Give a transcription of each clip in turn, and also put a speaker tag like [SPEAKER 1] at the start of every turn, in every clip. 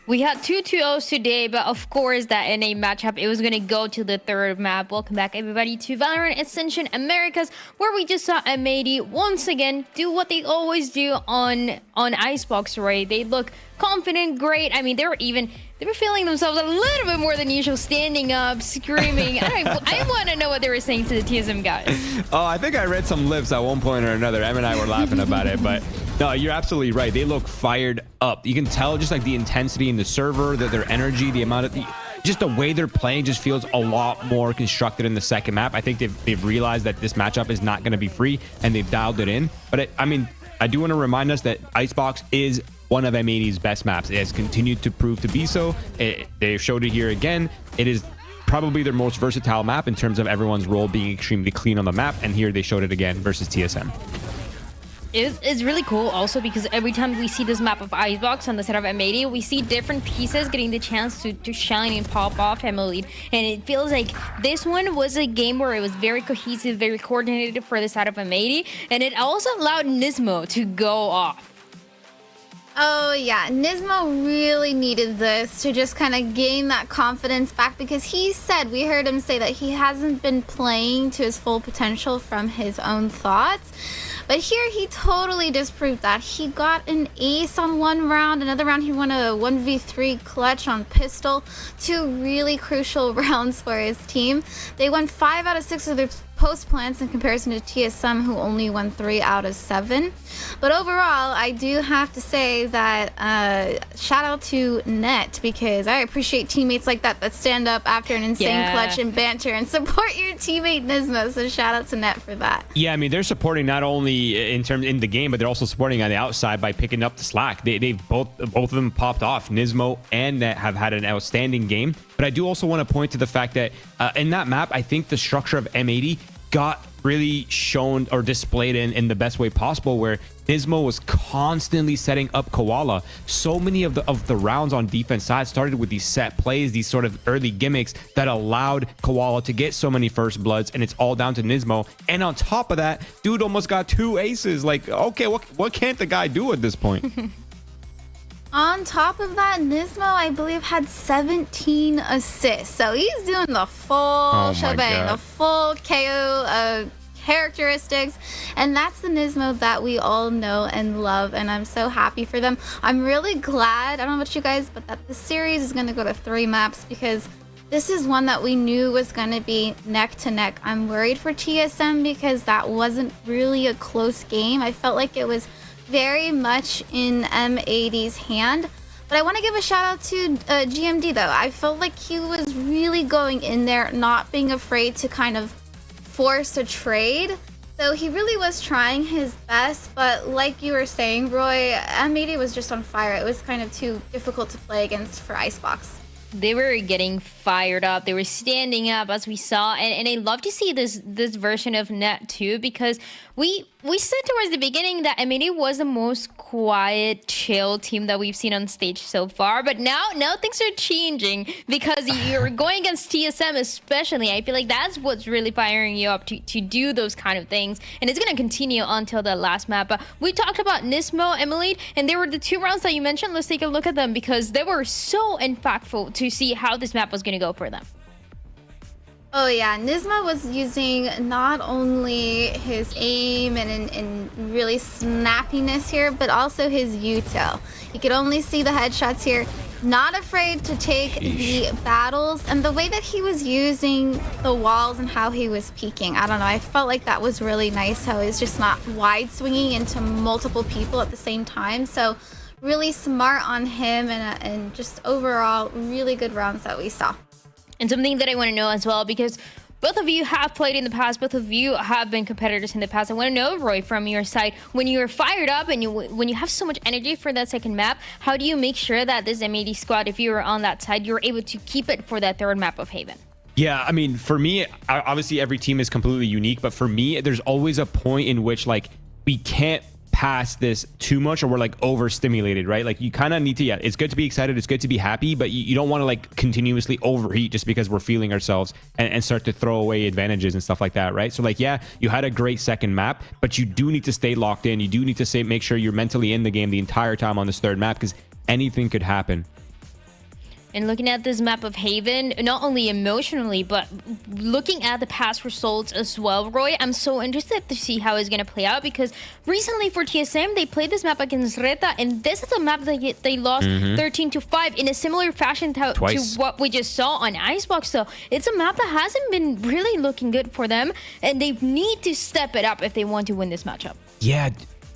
[SPEAKER 1] We had two 2-0s today, but of course that NA matchup, it was going to go to the third map. Welcome back everybody to Valorant Ascension Americas, where we just saw M80 once again do what they always do on Icebox, right? They look confident, great. I mean, they were feeling themselves a little bit more than usual, standing up, screaming. I want to know what they were saying to the TSM guys.
[SPEAKER 2] Oh, I think I read some lips at one point or another. Em and I were laughing about it, but no, you're absolutely right. They look fired up. You can tell just like the intensity in the server, their energy, the amount of just the way they're playing just feels a lot more constructed in the second map. I think they've realized that this matchup is not going to be free, and they've dialed it in. But I mean, I do want to remind us that Icebox is one of M80's best maps. It has continued to prove to be so. They showed it here again. It is probably their most versatile map in terms of everyone's role being extremely clean on the map, and here they showed it again versus TSM.
[SPEAKER 1] It's really cool also because every time we see this map of Icebox on the set of M80, we see different pieces getting the chance to shine and pop off Emily. And it feels like this one was a game where it was very cohesive, very coordinated for the side of M80. And it also allowed Nismo to go off.
[SPEAKER 3] Oh yeah, Nismo really needed this to just kind of gain that confidence back, because we heard him say that he hasn't been playing to his full potential from his own thoughts. But here he totally disproved that. He got an ace on one round. Another round he won a 1v3 clutch on pistol. Two really crucial rounds for his team. They won 5 out of 6 of their post plants in comparison to TSM, who only won 3 out of 7. But overall, I do have to say that shout out to Net, because I appreciate teammates like that stand up after an insane clutch and banter and support your teammate Nismo. So shout out to Net for that.
[SPEAKER 2] Yeah, I mean, they're supporting not only in the game, but they're also supporting on the outside by picking up the slack. They've both of them popped off. Nismo and Net have had an outstanding game. But I do also want to point to the fact that in that map, I think the structure of M80 got really shown or displayed in the best way possible, where Nismo was constantly setting up Koala. So many of the rounds on defense side started with these set plays, these sort of early gimmicks that allowed Koala to get so many first bloods, and it's all down to Nismo. And on top of that, dude almost got 2 aces. Like, okay, what can't the guy do at this point?
[SPEAKER 3] On top of that, Nismo, I believe, had 17 assists. So he's doing the full shebang, the full KO characteristics. And that's the Nismo that we all know and love. And I'm so happy for them. I'm really glad, I don't know about you guys, but that the series is going to go to 3 maps, because this is one that we knew was going to be neck to neck. I'm worried for TSM because that wasn't really a close game. I felt like it was very much in M80's hand. But I want to give a shout out to GMD though. I felt like he was really going in there, not being afraid to kind of force a trade. So he really was trying his best, but like you were saying, Roy, M80 was just on fire. It was kind of too difficult to play against for Icebox.
[SPEAKER 1] They were getting fired up. They were standing up, as we saw, and I love to see this version of Net too, because we said towards the beginning that M80 was the most quiet, chill team that we've seen on stage so far. But now things are changing, because you're going against TSM especially. I feel like that's what's really firing you up to do those kind of things, and it's gonna continue until the last map. But we talked about Nismo, Emily, and they were the 2 rounds that you mentioned. Let's take a look at them, because they were so impactful to see how this map was gonna go for them.
[SPEAKER 3] Oh yeah, Nismo was using not only his aim and really snappiness here, but also his util. You could only see the headshots here. Not afraid to take the battles, and the way that he was using the walls and how he was peeking. I don't know, I felt like that was really nice, how it's just not wide swinging into multiple people at the same time. So really smart on him, and just overall really good rounds that we saw.
[SPEAKER 1] And something that I want to know as well, because both of you have played in the past, both of you have been competitors in the past. I want to know, Roy, from your side, when you're fired up and when you have so much energy for that second map, how do you make sure that this M80 squad, if you were on that side, you're able to keep it for that third map of Haven?
[SPEAKER 2] Yeah, I mean, for me, obviously every team is completely unique, but for me, there's always a point in which, like, we can't pass this too much, or we're like overstimulated, right? Like, you kind of need to, it's good to be excited, it's good to be happy, but you don't want to like continuously overheat just because we're feeling ourselves and start to throw away advantages and stuff like that, right? So like, yeah, you had a great second map, but you do need to stay locked in. You do need to make sure you're mentally in the game the entire time on this third map, because anything could happen.
[SPEAKER 1] And looking at this map of Haven, not only emotionally, but looking at the past results as well, Roy, I'm so interested to see how it's going to play out, because recently for TSM, they played this map against Reta, and this is a map that they lost 13-5 in a similar fashion to what we just saw on Icebox. So it's a map that hasn't been really looking good for them, and they need to step it up if they want to win this matchup.
[SPEAKER 2] Yeah,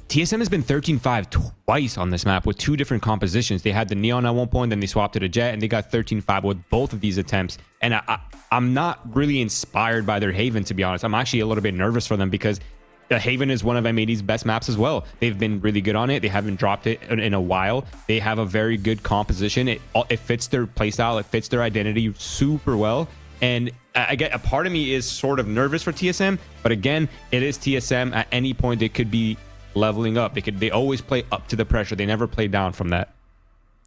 [SPEAKER 2] TSM has been 13-5 twice on this map with 2 different compositions. They had the Neon at one point, then they swapped to the Jet, and they got 13-5 with both of these attempts. And I'm not really inspired by their Haven, to be honest. I'm actually a little bit nervous for them, because the Haven is one of M80's best maps as well. They've been really good on it. They haven't dropped it in a while. They have a very good composition. It fits their playstyle. It fits their identity super well. And I get a part of me is sort of nervous for TSM, but again, it is TSM. At any point, they could be leveling up. They always play up to the pressure. They never play down from that.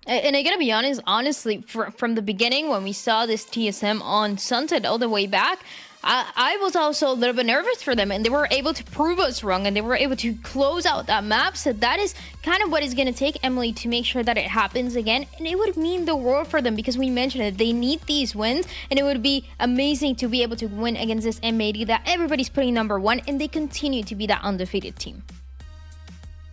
[SPEAKER 1] And I gotta be honest, honestly, from the beginning, when we saw this TSM on Sunset all the way back, I was also a little bit nervous for them, and they were able to prove us wrong, and they were able to close out that map. So that is kind of what is going to take, Emily, to make sure that it happens again. And it would mean the world for them, because we mentioned it, they need these wins, and it would be amazing to be able to win against this M80 that everybody's putting #1, and they continue to be that undefeated team.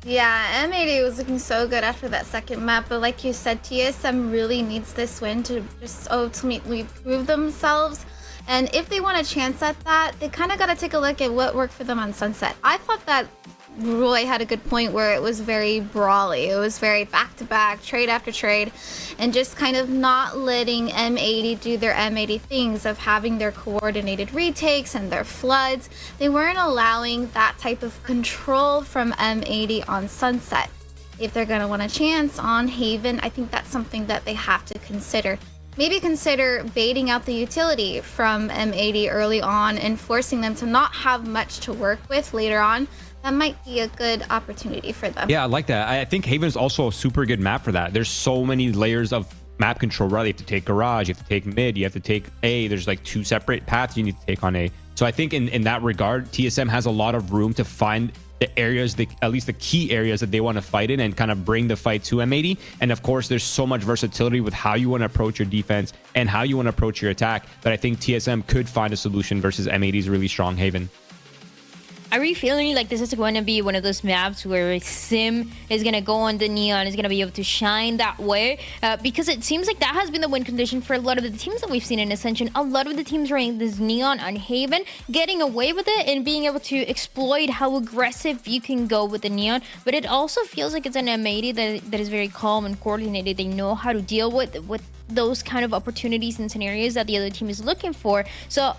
[SPEAKER 3] Yeah, M80 was looking so good after that second map, but like you said, TSM really needs this win to just ultimately prove themselves. And if they want a chance at that, they kind of got to take a look at what worked for them on Sunset. I thought that Roy had a good point where it was very brawly. It was very back-to-back, trade after trade, and just kind of not letting M80 do their M80 things of having their coordinated retakes and their floods. They weren't allowing that type of control from M80 on Sunset. If they're going to want a chance on Haven, I think that's something that they have to consider. Maybe consider baiting out the utility from M80 early on and forcing them to not have much to work with later on. That might be a good opportunity for them.
[SPEAKER 2] Yeah, I like that. I think Haven is also a super good map for that. There's so many layers of map control, right? You have to take garage, you have to take mid, you have to take A. There's like 2 separate paths you need to take on A. So I think in that regard, TSM has a lot of room to find the areas, at least the key areas that they want to fight in, and kind of bring the fight to M80. And of course, there's so much versatility with how you want to approach your defense and how you want to approach your attack that I think TSM could find a solution versus M80's really strong Haven.
[SPEAKER 1] Are we feeling like this is going to be one of those maps where Sim is going to go on the Neon, is going to be able to shine that way? Because it seems like that has been the win condition for a lot of the teams that we've seen in Ascension. A lot of the teams running this Neon on Haven, getting away with it and being able to exploit how aggressive you can go with the Neon. But it also feels like it's an M80 that is very calm and coordinated. They know how to deal with those kind of opportunities and scenarios that the other team is looking for. So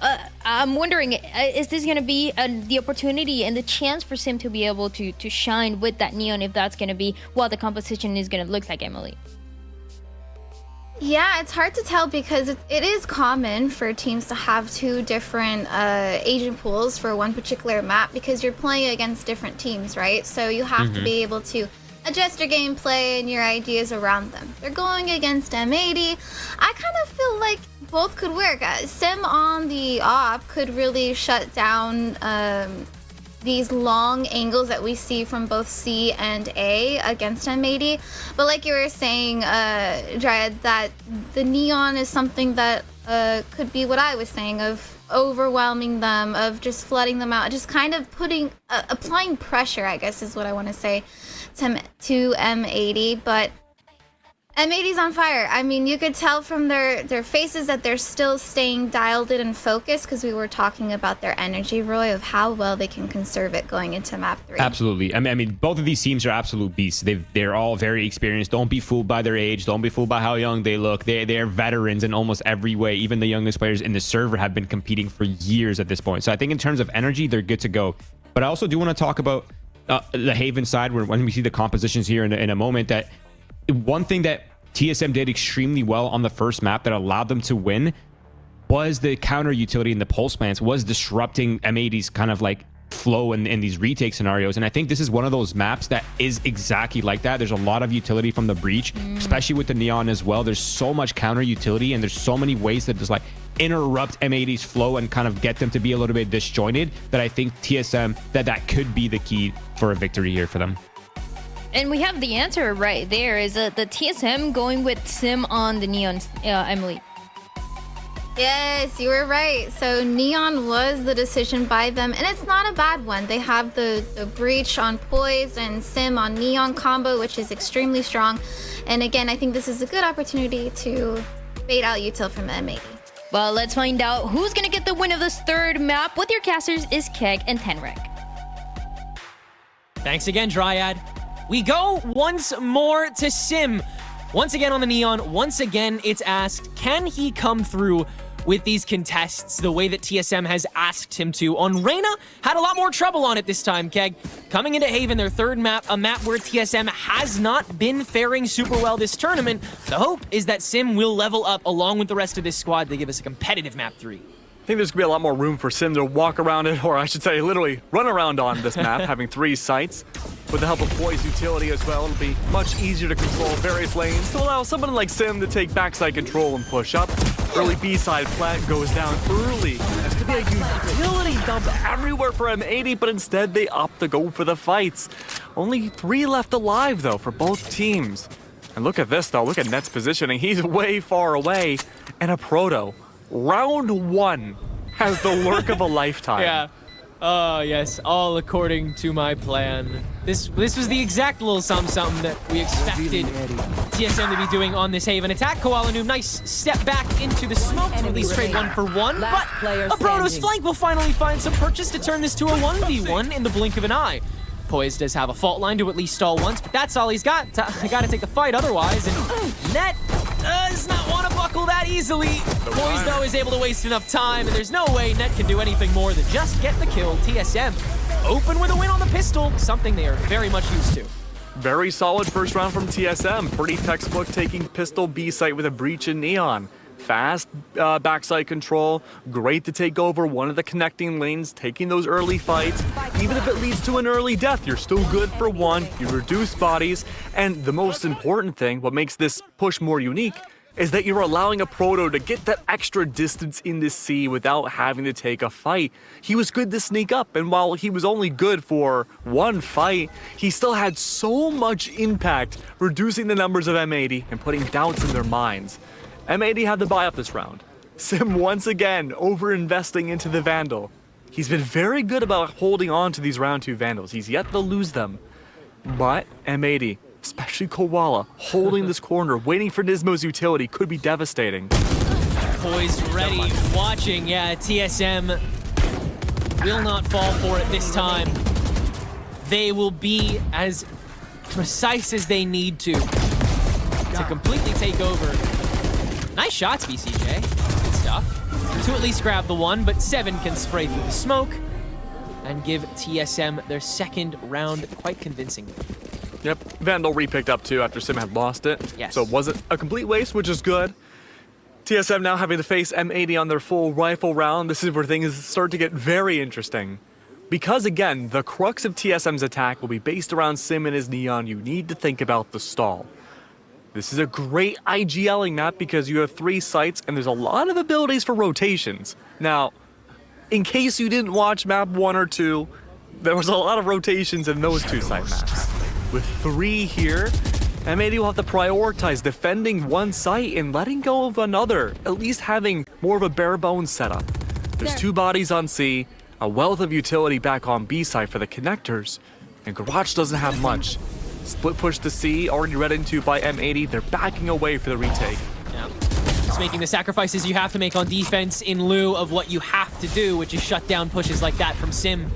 [SPEAKER 1] I'm wondering, is this going to be the opportunity and the chance for Sim to be able to shine with that Neon, if that's going to be what the composition is going to look like, Emily?
[SPEAKER 3] Yeah, it's hard to tell, because it is common for teams to have 2 different agent pools for one particular map, because you're playing against different teams, right? So you have to be able to adjust your gameplay and your ideas around them. They're going against M80. I kind of feel like both could work. Sim on the op could really shut down these long angles that we see from both C and A against M80. But like you were saying, Dryad, that the Neon is something that could be what I was saying, of overwhelming them, of just flooding them out, just kind of applying pressure, I guess is what I want to say, to M80. But M80's on fire. I mean, you could tell from their faces that they're still staying dialed in and focused, because we were talking about their energy, Roy, of how well they can conserve it going into map 3.
[SPEAKER 2] Absolutely. I mean, both of these teams are absolute beasts. They're all very experienced. Don't be fooled by their age. Don't be fooled by how young they look. They're veterans in almost every way. Even the youngest players in the server have been competing for years at this point. So I think in terms of energy, they're good to go. But I also do want to talk about the Haven side, when we see the compositions here in a moment, that one thing that TSM did extremely well on the first map that allowed them to win was the counter utility in the pulse plants, was disrupting M80's kind of like flow in these retake scenarios. And I think this is one of those maps that is exactly like that. There's a lot of utility from the breach, especially with the Neon as well. There's so much counter utility, and there's so many ways that just like interrupt M80's flow and kind of get them to be a little bit disjointed, that I think TSM, that could be the key for a victory here for them.
[SPEAKER 1] And we have the answer right there. Is the TSM going with Sim on the Neon, Emily?
[SPEAKER 3] Yes, you were right. So Neon was the decision by them, and it's not a bad one. They have the Breach on Poise and Sim on Neon combo, which is extremely strong. And again, I think this is a good opportunity to bait out util from the M80.
[SPEAKER 1] Well, let's find out who's going to get the win of this third map. With your casters is Keg and Tenrek.
[SPEAKER 4] Thanks again, Dryad. We go once more to Sim. Once again on the Neon, once again it's asked, can he come through with these contests the way that TSM has asked him to? On Reyna, had a lot more trouble on it this time, Keg. Coming into Haven, their third map, a map where TSM has not been faring super well this tournament. The hope is that Sim will level up along with the rest of this squad to give us a competitive map 3.
[SPEAKER 5] I think there's going to be a lot more room for Sim to walk around it, or I should say literally run around on this map, having 3 sites. With the help of Poise utility as well, it'll be much easier to control various lanes to allow someone like Sim to take backside control and push up. Early B-side plant goes down early. That's going to be a utility dump everywhere for M80, but instead they opt to go for the fights. Only 3 left alive, though, for both teams. And look at this, though. Look at Net's positioning. He's way far away. And a Proto. Round 1 has the lurk of a lifetime.
[SPEAKER 4] Yeah. Oh, yes, all according to my plan. This was the exact little something that we expected TSM to be doing on this Haven attack. Koala Noob, nice step back into the smoke to at least trade 1 for 1, but a Protoss flank will finally find some purchase to turn this to a 1v1 in the blink of an eye. Poise does have a fault line to at least stall once, but that's all he's got. Gotta take the fight otherwise, and Net does not want to buckle that easily. Poise, though, is able to waste enough time, and there's no way Net can do anything more than just get the kill. TSM open with a win on the pistol, something they are very much used to.
[SPEAKER 5] Very solid first round from TSM. Pretty textbook taking pistol B site with a Breach in Neon. Fast backside control, great to take over one of the connecting lanes, taking those early fights. Even if it leads to an early death, you're still good for 1, you reduce bodies, and the most important thing, what makes this push more unique, is that you're allowing a Proto to get that extra distance in the C without having to take a fight. He was good to sneak up, and while he was only good for 1 fight, he still had so much impact, reducing the numbers of M80 and putting doubts in their minds. M80 had the buy up this round. Sim once again over-investing into the Vandal. He's been very good about holding on to these round 2 Vandals. He's yet to lose them. But M80, especially Koala, holding this corner, waiting for Nismo's utility could be devastating.
[SPEAKER 4] Poise ready, watching. Yeah, TSM will not fall for it this time. They will be as precise as they need to completely take over. Nice shots, BCJ. Good stuff. 2 at least grab the 1, but 7 can spray through the smoke and give TSM their second round quite convincingly.
[SPEAKER 5] Yep, Vandal repicked up too after Sim had lost it.
[SPEAKER 4] Yes.
[SPEAKER 5] So it wasn't a complete waste, which is good. TSM now having to face M80 on their full rifle round. This is where things start to get very interesting. Because again, the crux of TSM's attack will be based around Sim and his Neon. You need to think about the stall. This is a great IGLing map because you have 3 sites and there's a lot of abilities for rotations. Now, in case you didn't watch map 1 or 2, there was a lot of rotations in those 2 site maps. With 3 here, M80 will have to prioritize defending 1 site and letting go of another, at least having more of a bare bones setup. There's 2 bodies on C, a wealth of utility back on B side for the connectors, and Garage doesn't have much. Split push to C, already read into by M80. They're backing away for the retake.
[SPEAKER 4] Yeah. Just making the sacrifices you have to make on defense in lieu of what you have to do, which is shut down pushes like that from Sim.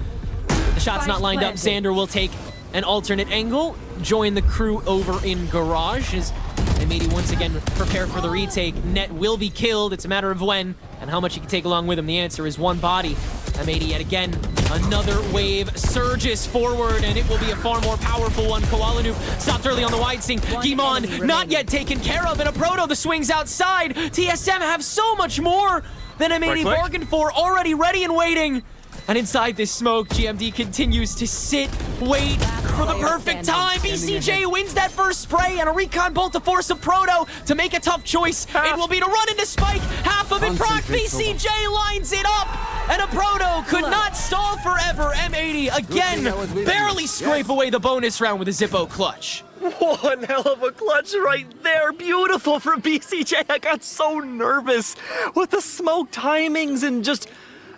[SPEAKER 4] The shot's not lined up. Xander will take an alternate angle, join the crew over in Garage as M80 once again prepare for the retake. Net will be killed. It's a matter of when and how much he can take along with him. The answer is 1 body. M80 yet again, another wave surges forward, and it will be a far more powerful one. Koala Noob stopped early on the wide sink. Gimon not yet taken care of, and a Proto, the swings outside. TSM have so much more than M80 bargained for, already ready and waiting. And inside this smoke, GMD continues to sit, wait for the perfect time. BCJ wins that first spray and a recon bolt to force a Proto to make a tough choice. It will be to run into Spike. Half of it proc. BCJ lines it up. And a Proto could not stall forever. M80 again barely scrape away the bonus round with a Zippo clutch.
[SPEAKER 5] One hell of a clutch right there. Beautiful from BCJ. I got so nervous with the smoke timings and just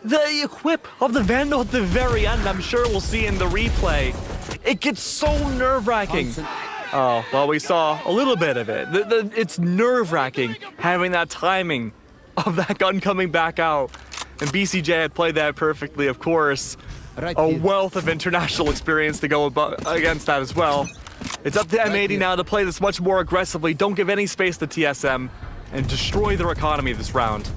[SPEAKER 5] the equip of the Vandal at the very end. I'm sure we'll see in the replay. It gets so nerve-wracking. Oh, well, we saw a little bit of it. It's nerve-wracking having that timing of that gun coming back out. And BCJ had played that perfectly, of course. A wealth of international experience to go against that as well. It's up to M80 now to play this much more aggressively. Don't give any space to TSM and destroy their economy this round.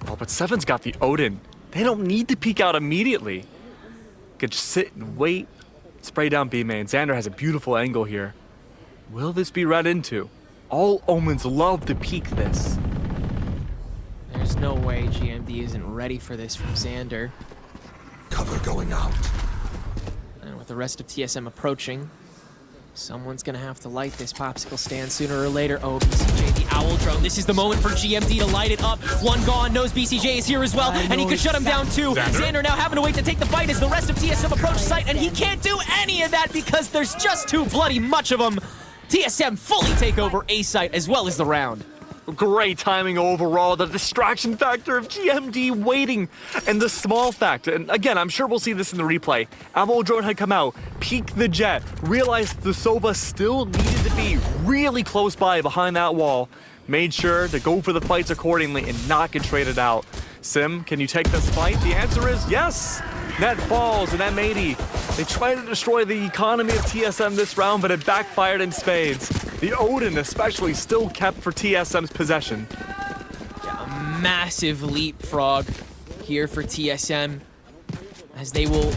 [SPEAKER 5] Oh, but Seven's got the Odin. They don't need to peek out immediately. Could just sit and wait. Spray down B main. Xander has a beautiful angle here. Will this be read into? All omens love to peek this.
[SPEAKER 4] There's no way GMD isn't ready for this from Xander.
[SPEAKER 6] Cover going out.
[SPEAKER 4] And with the rest of TSM approaching, someone's gonna have to light this popsicle stand sooner or later. Oh, BCJ, the Owl Drone. This is the moment for GMD to light it up. One gone, knows BCJ is here as well, and he could shut him down too. Xander now having to wait to take the fight as the rest of TSM approach site, and he can't do any of that because there's just too bloody much of them. TSM fully take over A site as well as the round.
[SPEAKER 5] Great timing overall. The distraction factor of GMD waiting and the small factor. And again, I'm sure we'll see this in the replay. Owl Drone had come out, peeked the jet, realized the Sova still needed to be really close by behind that wall. Made sure to go for the fights accordingly and not get traded out. Sim, can you take this fight? The answer is yes. Net falls and M80. They try to destroy the economy of TSM this round, but it backfired in spades. The Odin especially still kept for TSM's possession.
[SPEAKER 4] A massive leapfrog here for TSM as they will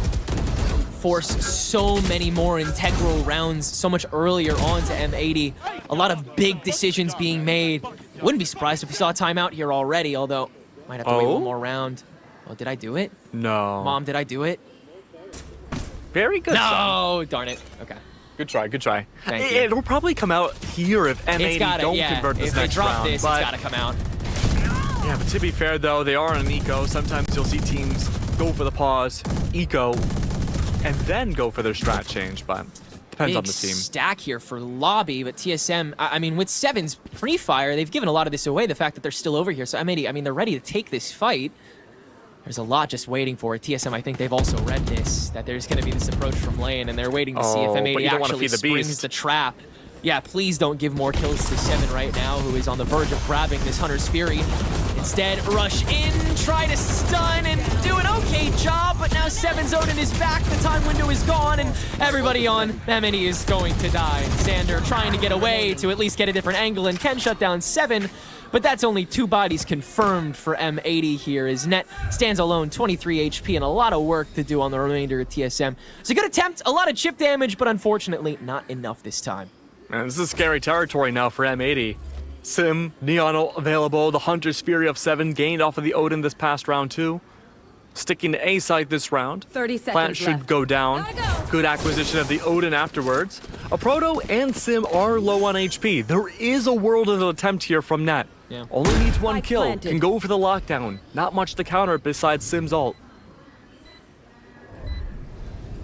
[SPEAKER 4] force so many more integral rounds so much earlier on to M80. A lot of big decisions being made. Wouldn't be surprised if we saw a timeout here already, although might have to wait one more round. Oh, did I do it?
[SPEAKER 5] No.
[SPEAKER 4] Mom, did I do it?
[SPEAKER 5] Very good.
[SPEAKER 4] No, darn it. Okay.
[SPEAKER 5] Good try, good try.
[SPEAKER 4] Thank you.
[SPEAKER 5] It'll probably come out here if M80 don't convert this
[SPEAKER 4] if
[SPEAKER 5] next
[SPEAKER 4] they drop
[SPEAKER 5] round.
[SPEAKER 4] this,
[SPEAKER 5] but
[SPEAKER 4] it's gotta come out.
[SPEAKER 5] yeah, but to be fair though, they are on an eco. Sometimes you'll see teams go for the pause, eco, and then go for their strat change, but depends on the team.
[SPEAKER 4] Stack here for lobby, but TSM, I mean, with Seven's pre-fire, they've given a lot of this away, the fact that they're still over here. So M80, I mean, they're ready to take this fight. There's a lot just waiting for it. TSM, I think they've also read this, that there's going to be this approach from lane, and they're waiting to see if M80 actually springs the trap. Yeah, please don't give more kills to Seven right now, who is on the verge of grabbing this Hunter's Fury. Instead, rush in, try to stun, and do an okay job, but now Seven's Odin is back, the time window is gone, and everybody on M80 is going to die. Xander trying to get away to at least get a different angle, and can shut down Seven. But that's only 2 bodies confirmed for M80 here, as Net stands alone, 23 HP, and a lot of work to do on the remainder of TSM. It's a good attempt, a lot of chip damage, but unfortunately not enough this time.
[SPEAKER 5] Man, this is scary territory now for M80. Sim, Neon available, the Hunter's Fury of 7 gained off of the Odin this past round too. Sticking to A side this round.
[SPEAKER 7] 30 seconds
[SPEAKER 5] Plant should
[SPEAKER 7] left.
[SPEAKER 5] go down. Good acquisition of the Odin afterwards. A Proto and Sim are low on HP. There is a world of an attempt here from Net.
[SPEAKER 4] Yeah.
[SPEAKER 5] Only needs 1 kill,
[SPEAKER 7] planted.
[SPEAKER 5] can go for the lockdown. Not much to counter besides Sim's ult.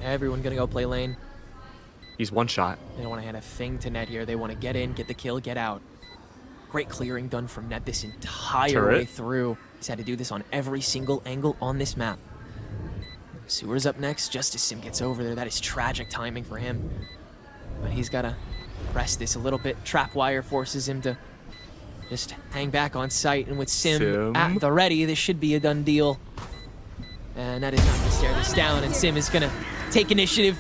[SPEAKER 4] Everyone gonna go play lane.
[SPEAKER 5] He's 1 shot.
[SPEAKER 4] They don't want to hand a thing to Net here. They want to get in, get the kill, get out. Great clearing done from Net this entire
[SPEAKER 5] Turret.
[SPEAKER 4] way through. He's had to do this on every single angle on this map. Sewer's up next, just as Sim gets over there. That is tragic timing for him. But he's got to press this a little bit. Trap wire forces him to just hang back on site. And with Sim at the ready, this should be a done deal. And that is not going to stare this down. And Sim is going to take initiative.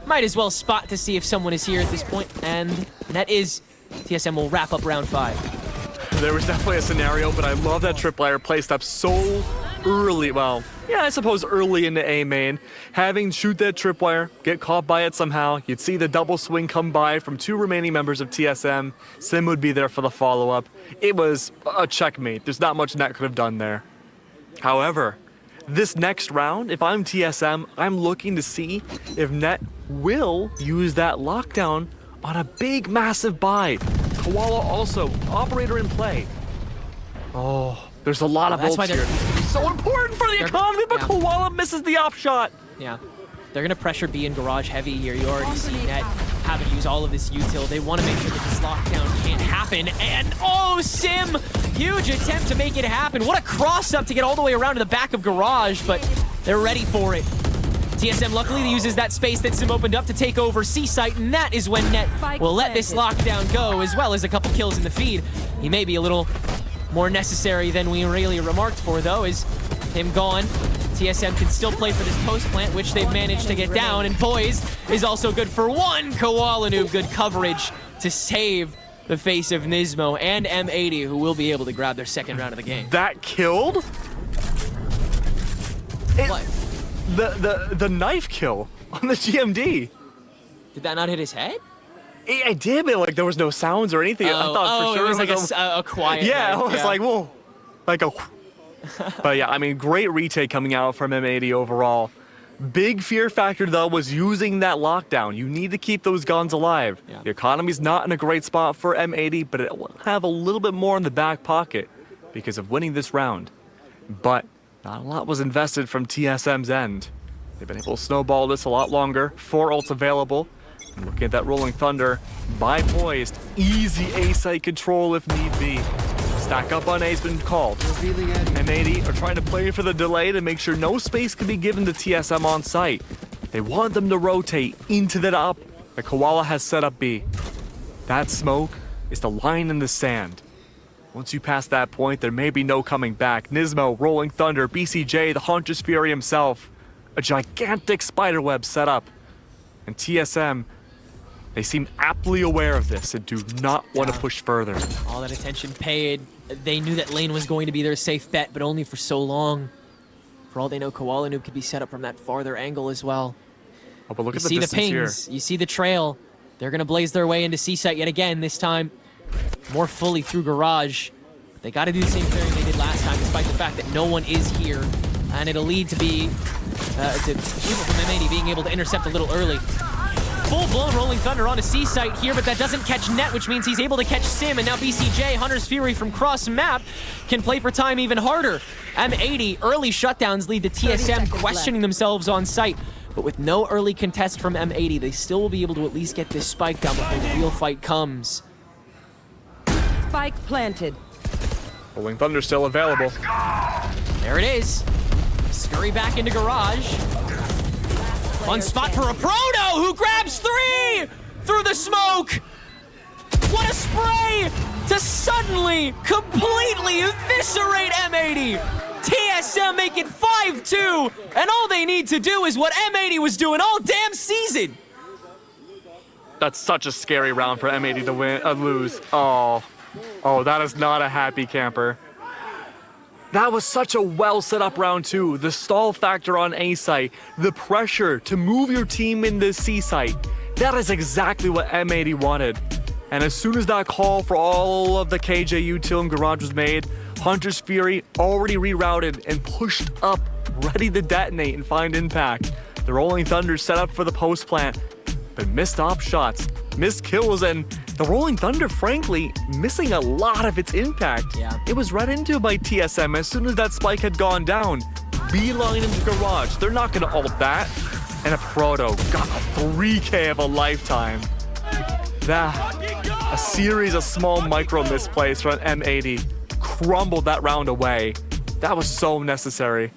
[SPEAKER 4] Might as well spot to see if someone is here at this point. And that is... TSM will wrap up round 5.
[SPEAKER 5] There was definitely a scenario, but I love that tripwire placed up so early. Well, yeah, I suppose early into A main. Having shoot that tripwire, get caught by it somehow. You'd see the double swing come by from 2 remaining members of TSM. Sim would be there for the follow-up. It was a checkmate. There's not much Net could have done there. However, This next round, if I'm TSM, I'm looking to see if Net will use that lockdown on a big, massive buy. Koala also, operator in play. Oh, there's a lot of ults here. It's so important for the economy, but Koala misses the op shot.
[SPEAKER 4] Yeah. They're going to pressure B and Garage heavy here. You already see Net having to use all of this util. They want to make sure that this lockdown can't happen. And, oh, Sim! Huge attempt to make it happen. What a cross-up to get all the way around to the back of Garage, but they're ready for it. TSM luckily uses that space that Sim opened up to take over C-Site, and that is when Net will let this lockdown go, as well as a couple kills in the feed. He may be a little more necessary than we really remarked for, though, is him gone. TSM can still play for this post plant, which they've managed to get down, and Poised is also good for one. Koala Noob, good coverage to save the face of Nismo and M80, who will be able to grab their second round of the game.
[SPEAKER 5] That killed?
[SPEAKER 4] What?
[SPEAKER 5] The knife kill on the GMD.
[SPEAKER 4] Did that not hit his head?
[SPEAKER 5] I did, but like there was no sounds or anything. I thought for sure
[SPEAKER 4] it was like a quiet.
[SPEAKER 5] Yeah,
[SPEAKER 4] knife.
[SPEAKER 5] it was like, whoa. Like a... But yeah, I mean, great retake coming out from M80 overall. Big fear factor, though, was using that lockdown. You need to keep those guns alive.
[SPEAKER 4] Yeah.
[SPEAKER 5] The economy's not in a great spot for M80, but it will have a little bit more in the back pocket because of winning this round. But not a lot was invested from TSM's end. They've been able to snowball this a lot longer. 4 ults available. And looking at that Rolling Thunder by Poised. Easy A-site control if need be. Stack up on A's been called. M80 are trying to play for the delay to make sure no space can be given to TSM on site. They want them to rotate into that up that Koala has set up B. That smoke is the line in the sand. Once you pass that point, there may be no coming back. Nismo, Rolling Thunder, BCJ, the Hunter's Fury himself. A gigantic spiderweb set up. And TSM, they seem aptly aware of this and do not want to push further.
[SPEAKER 4] All that attention paid. They knew that lane was going to be their safe bet, but only for so long. For all they know, Koala Noob could be set up from that farther angle as well.
[SPEAKER 5] Oh, but look
[SPEAKER 4] You
[SPEAKER 5] at the
[SPEAKER 4] see the
[SPEAKER 5] distance
[SPEAKER 4] pings,
[SPEAKER 5] here.
[SPEAKER 4] you see the trail. They're going to blaze their way into C-Site yet again, this time more fully through Garage. They got to do the same thing they did last time, despite the fact that no one is here. And it'll lead to people from M80 being able to intercept a little early. Full-blown Rolling Thunder on a C-Site here, but that doesn't catch Net, which means he's able to catch Sim, and now BCJ, Hunter's Fury from cross-map, can play for time even harder. M80, early shutdowns lead to TSM questioning themselves on site, but with no early contest from M80, they still will be able to at least get this spike down before the real fight comes.
[SPEAKER 7] Spike planted.
[SPEAKER 5] Rolling Thunder still available.
[SPEAKER 4] There it is. Scurry back into Garage. Fun spot for a Proto, who grabs 3 through the smoke. What a spray to suddenly, completely eviscerate M80. TSM make it 5-2, and all they need to do is what M80 was doing all damn season.
[SPEAKER 5] That's such a scary round for M80 to lose. Oh, that is not a happy camper. That was such a well set up round 2. The stall factor on A site, the pressure to move your team into C site. That is exactly what M80 wanted. And as soon as that call for all of the KJ util and Garage was made, Hunter's Fury already rerouted and pushed up, ready to detonate and find impact. The Rolling Thunder set up for the post plant, but missed op shots, missed kills, and the Rolling Thunder, frankly, missing a lot of its impact.
[SPEAKER 4] Yeah.
[SPEAKER 5] It was read into by TSM as soon as that spike had gone down. Beeline into Garage. They're not going to ult that. And a Proto got a 3K of a lifetime. A series of small micro misplays from M80 crumbled that round away. That was so necessary.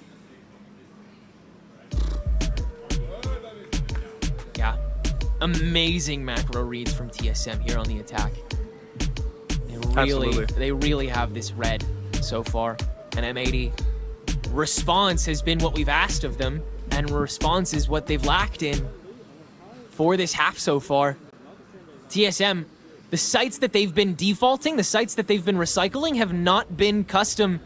[SPEAKER 4] Yeah. Amazing macro reads from TSM here on the attack. They really have this read so far. And M80 response has been what we've asked of them, and response is what they've lacked in for this half so far. TSM, the sites that they've been defaulting, the sites that they've been recycling have not been custom.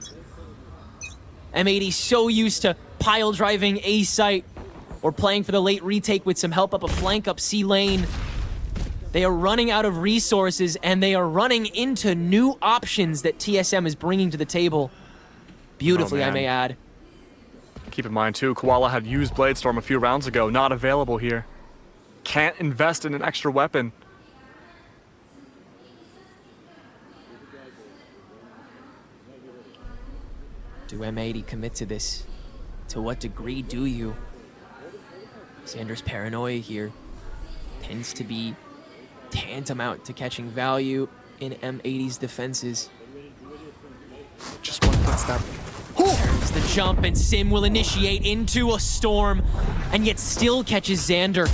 [SPEAKER 4] M80 so used to pile driving A site or playing for the late retake with some help up a flank up C lane. They are running out of resources, and they are running into new options that TSM is bringing to the table. Beautifully, I may add.
[SPEAKER 5] Keep in mind, too, Koala had used Blade Storm a few rounds ago. Not available here. Can't invest in an extra weapon.
[SPEAKER 4] Do M80 commit to this? To what degree do you? Xander's paranoia here tends to be tantamount to catching value in M80's defenses.
[SPEAKER 5] Just one footstep.
[SPEAKER 4] There's the jump, and Sim will initiate into a storm, and yet still catches Xander.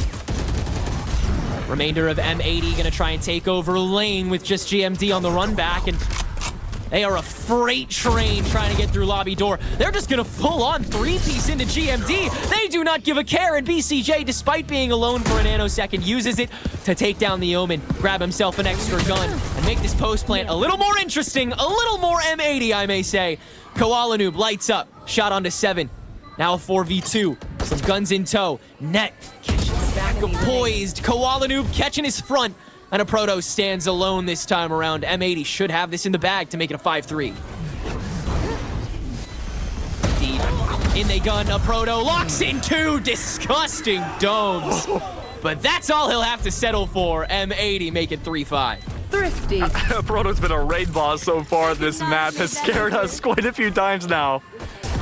[SPEAKER 4] Remainder of M80 gonna try and take over lane with just GMD on the run back, and they are a freight train trying to get through lobby door. They're just gonna full on three-piece into GMD. They do not give a care, and BCJ, despite being alone for a nanosecond, uses it to take down the Omen, grab himself an extra gun, and make this post plant a little more interesting, a little more M80, I may say. Koala Noob lights up, shot onto 7. Now a 4v2, some guns in tow. Net catching the back of Poised. Koala Noob catching his front. And a Proto stands alone this time around. M80 should have this in the bag to make it a 5-3. Deep in they gun. A Proto locks in 2 disgusting domes. But that's all he'll have to settle for. M80 make it 3-5.
[SPEAKER 7] Thrifty.
[SPEAKER 5] Proto's been a raid boss so far. This map has scared us quite a few times now.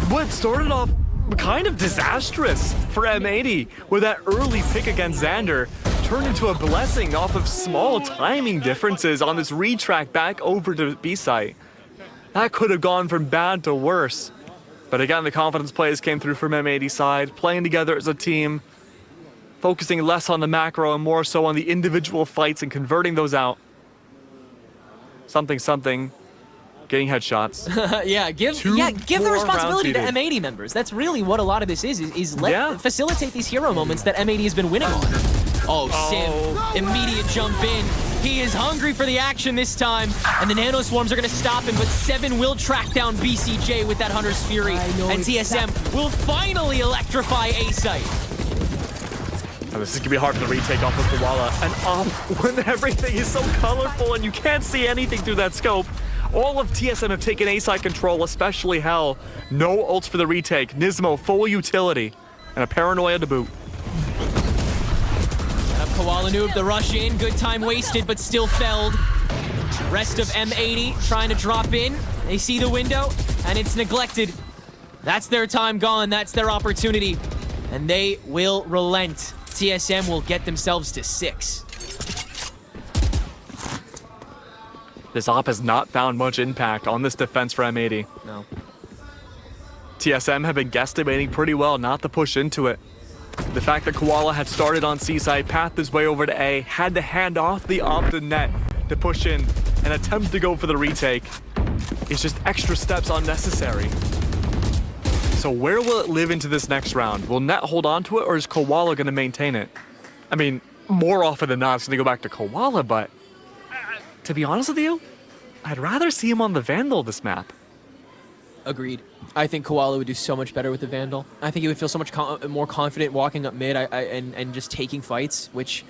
[SPEAKER 5] What started off kind of disastrous for M80 with that early pick against Xander turned into a blessing off of small timing differences on this retrack back over to B site. That could have gone from bad to worse. But again, the confidence plays came through from M80 side, playing together as a team, focusing less on the macro and more so on the individual fights and converting those out. Something, getting headshots.
[SPEAKER 4] Yeah, give the
[SPEAKER 5] 4
[SPEAKER 4] responsibility to
[SPEAKER 5] rounds
[SPEAKER 4] M80 members. That's really what a lot of this is facilitate these hero moments that M80 has been winning on. Oh, Sim, immediate jump in. He is hungry for the action this time, and the Nano Swarms are going to stop him, but 7 will track down BCJ with that Hunter's Fury, and TSM will finally electrify A-Site.
[SPEAKER 5] Oh, this is gonna be hard for the retake off of Koala. And when everything is so colorful and you can't see anything through that scope, all of TSM have taken A-side control, especially Hell. No ults for the retake. Nismo, full utility. And a paranoia to boot.
[SPEAKER 4] Set up Koala Noob, the rush in. Good time wasted, but still felled. Rest of M80 trying to drop in. They see the window, and it's neglected. That's their time gone. That's their opportunity. And they will relent. TSM will get themselves to 6.
[SPEAKER 5] This op has not found much impact on this defense for M80.
[SPEAKER 4] No.
[SPEAKER 5] TSM have been guesstimating pretty well not to push into it. The fact that Koala had started on C-side, pathed his way over to A, had to hand off the op to Net to push in and attempt to go for the retake. It's just extra steps unnecessary. So where will it live into this next round? Will Net hold on to it, or is Koala going to maintain it? I mean, more often than not, it's going to go back to Koala, but to be honest with you, I'd rather see him on the Vandal this map.
[SPEAKER 4] Agreed. I think Koala would do so much better with the Vandal. I think he would feel so much more confident walking up mid and just taking fights, which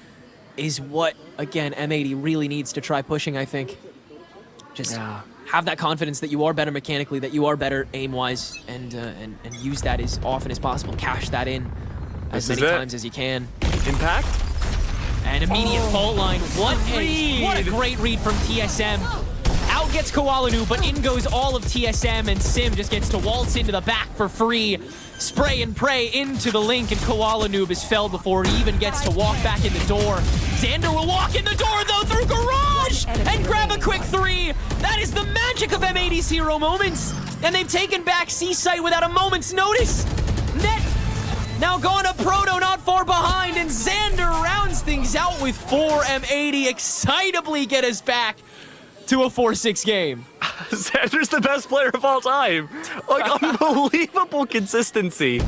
[SPEAKER 4] is what, again, M80 really needs to try pushing, I think. Just have that confidence that you are better mechanically, that you are better aim-wise, and use that as often as possible. Cash that in as many times as you can.
[SPEAKER 5] Impact?
[SPEAKER 4] An immediate fault line. What a great read from TSM. Out gets Koala Noob, but in goes all of TSM, and Sim just gets to waltz into the back for free. Spray and pray into the link, and Koala Noob is felled before he even gets to walk back in the door. Xander will walk in the door, though, through Garage, and grab a quick 3. That is the magic of M80's hero moments, and they've taken back C-Site without a moment's notice. Net now going to Proto, not far behind, and Xander rounds things out with 4. M80 excitably get us back to a 4-6 game.
[SPEAKER 5] Xander's the best player of all time. Like, unbelievable consistency.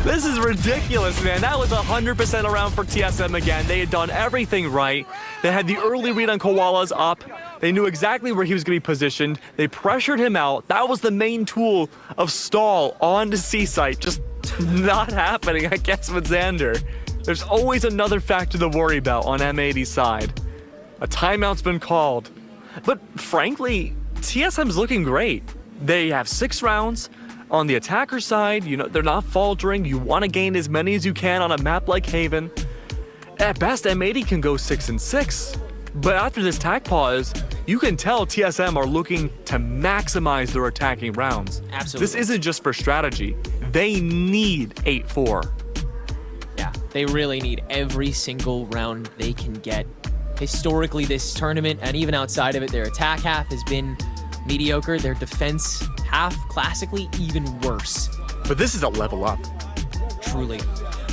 [SPEAKER 5] This is ridiculous, man. That was 100% around for TSM again. They had done everything right. They had the early read on Koala's up. They knew exactly where he was going to be positioned. They pressured him out. That was the main tool of stall on the C-site. Just not happening, I guess, with Xander. There's always another factor to worry about on M80's side. A timeout's been called. But frankly, TSM's looking great. They have 6 rounds, On the attacker side, they're not faltering. You want to gain as many as you can on a map like Haven. At best, M80 can go 6-6. But after this tack pause, you can tell TSM are looking to maximize their attacking rounds.
[SPEAKER 4] Absolutely.
[SPEAKER 5] This isn't just for strategy. They need 8-4.
[SPEAKER 4] Yeah, they really need every single round they can get. Historically, this tournament, and even outside of it, their attack half has been mediocre. Their defense half, classically, even worse.
[SPEAKER 5] But this is a level up.
[SPEAKER 4] Truly.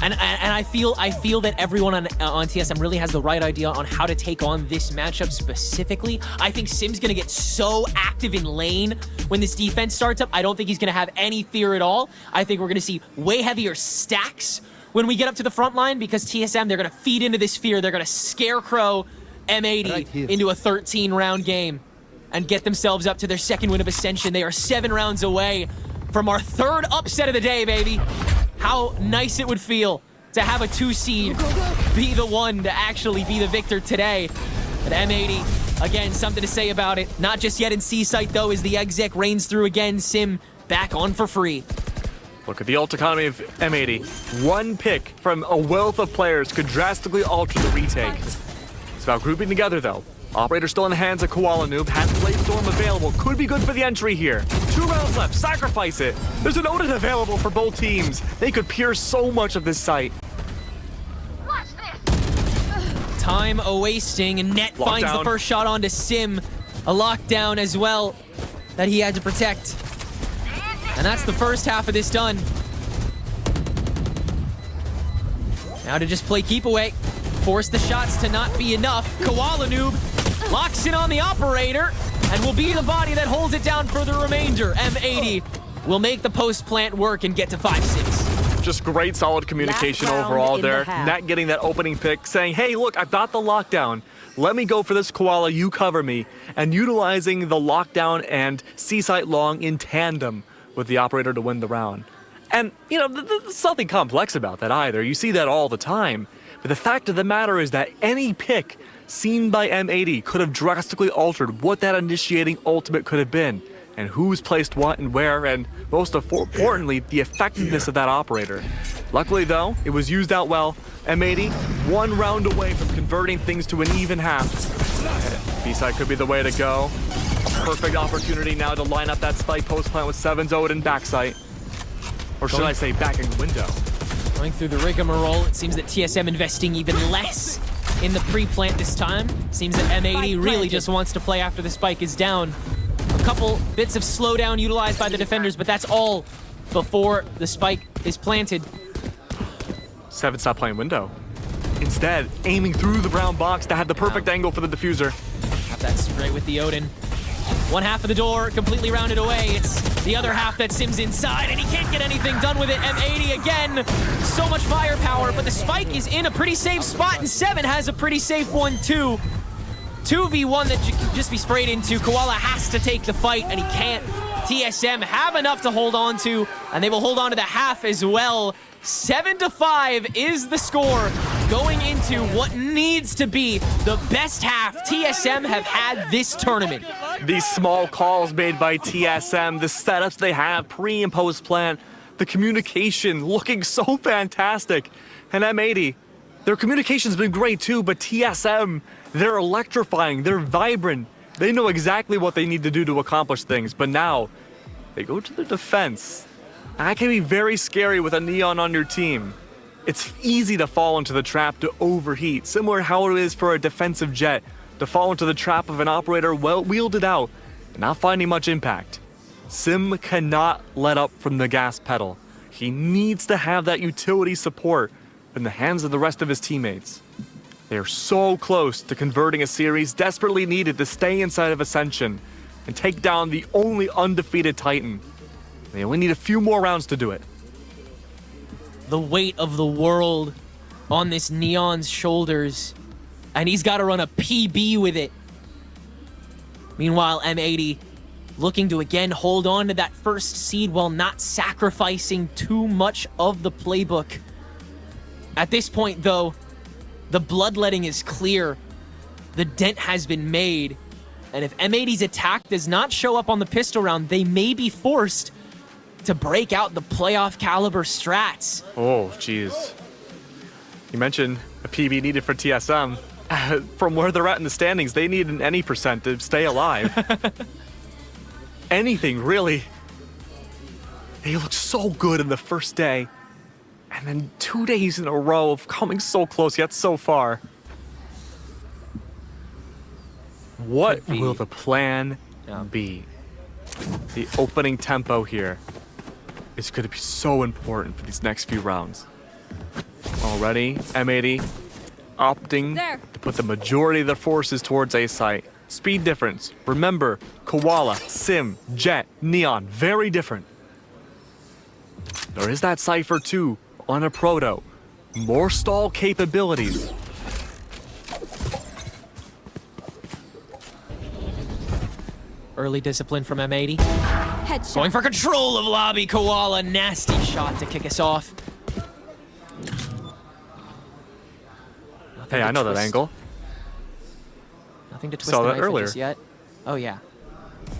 [SPEAKER 4] And I feel that everyone on TSM really has the right idea on how to take on this matchup specifically. I think Sim's going to get so active in lane when this defense starts up. I don't think he's going to have any fear at all. I think we're going to see way heavier stacks when we get up to the front line, because TSM, they're going to feed into this fear. They're going to scarecrow M80 into a 13-round game and get themselves up to their second win of Ascension. They are 7 rounds away from our 3rd upset of the day, baby. How nice it would feel to have a 2 seed be the one to actually be the victor today. But M80, again, something to say about it. Not just yet in C site, though, as the exec reigns through again. Sim back on for free.
[SPEAKER 5] Look at the ult economy of M80. One pick from a wealth of players could drastically alter the retake. It's about grouping together, though. Operator still in the hands of Koala Noob. Has Blade Storm available. Could be good for the entry here. 2 rounds left. Sacrifice it. There's an Odin available for both teams. They could pierce so much of this site.
[SPEAKER 4] Time a-wasting, and Net finds the first shot onto Sim. A lockdown as well that he had to protect. And that's the first half of this done. Now to just play keep away. Force the shots to not be enough. Koala Noob locks in on the operator and will be the body that holds it down for the remainder. M80 will make the post plant work and get to 5-6.
[SPEAKER 5] Just great solid communication overall there. Net getting that opening pick, saying, hey, look, I've got the lockdown. Let me go for this Koala, you cover me. And utilizing the lockdown and C-site long in tandem with the operator to win the round. And, there's nothing complex about that either. You see that all the time. But the fact of the matter is that any pick seen by M80 could have drastically altered what that initiating ultimate could have been, and who's placed what and where, and most importantly, the effectiveness of that operator. Luckily, though, it was used out well. M80, 1 round away from converting things to an even half. B-side could be the way to go. A perfect opportunity now to line up that spike post plant with 7's Odin backside. Or should I say back in window.
[SPEAKER 4] Going through the rigmarole, it seems that TSM investing even less in the pre-plant this time. Seems that M80 really just wants to play after the spike is down. A couple bits of slowdown utilized by the defenders, but that's all before the spike is planted.
[SPEAKER 5] 7 stop playing window. Instead, aiming through the brown box to have the perfect angle for the diffuser.
[SPEAKER 4] Have that spray with the Odin. 1 half of the door completely rounded away. It's the other half that Sim's inside, and he can't get anything done with it. M80 again. So much firepower, but the spike is in a pretty safe spot, and 7 has a pretty safe one too. 2v1 that can just be sprayed into. Koala has to take the fight, and he can't. TSM have enough to hold on to, and they will hold on to the half as well. 7-5 is the score going into what needs to be the best half TSM have had this tournament.
[SPEAKER 5] These small calls made by TSM, the setups they have pre and post plant, the communication looking so fantastic. And M80, their communication's been great too, but TSM, they're electrifying, they're vibrant. They know exactly what they need to do to accomplish things, but now they go to the defense. That can be very scary with a Neon on your team. It's easy to fall into the trap to overheat, similar to how it is for a defensive jet to fall into the trap of an operator well wielded out and not finding much impact. Sim cannot let up from the gas pedal. He needs to have that utility support in the hands of the rest of his teammates. They are so close to converting a series desperately needed to stay inside of Ascension and take down the only undefeated Titan. They only need a few more rounds to do it.
[SPEAKER 4] The weight of the world on this Neon's shoulders, and he's got to run a PB with it. Meanwhile, M80 looking to again hold on to that first seed while not sacrificing too much of the playbook. At this point, though, the bloodletting is clear. The dent has been made. And if M80's attack does not show up on the pistol round, they may be forced to break out the playoff caliber strats.
[SPEAKER 5] Oh, jeez. You mentioned a PB needed for TSM. From where they're at in the standings, they need an any percent to stay alive. Anything, really. They looked so good in the first day. And then 2 days in a row of coming so close yet so far. What will the plan be? The opening tempo here is going to be so important for these next few rounds. Already, M80 opting to put the majority of their forces towards A site. Speed difference. Remember, Koala, Sim, Jet, Neon, very different. There is that Cypher too on a Proto. More stall capabilities.
[SPEAKER 4] Early discipline from M80. Going for control of lobby. Koala, nasty shot to kick us off.
[SPEAKER 5] Hey, I know that angle.
[SPEAKER 4] Nothing to twist
[SPEAKER 5] Saw
[SPEAKER 4] the
[SPEAKER 5] that
[SPEAKER 4] knife
[SPEAKER 5] earlier.
[SPEAKER 4] just yet. Oh yeah.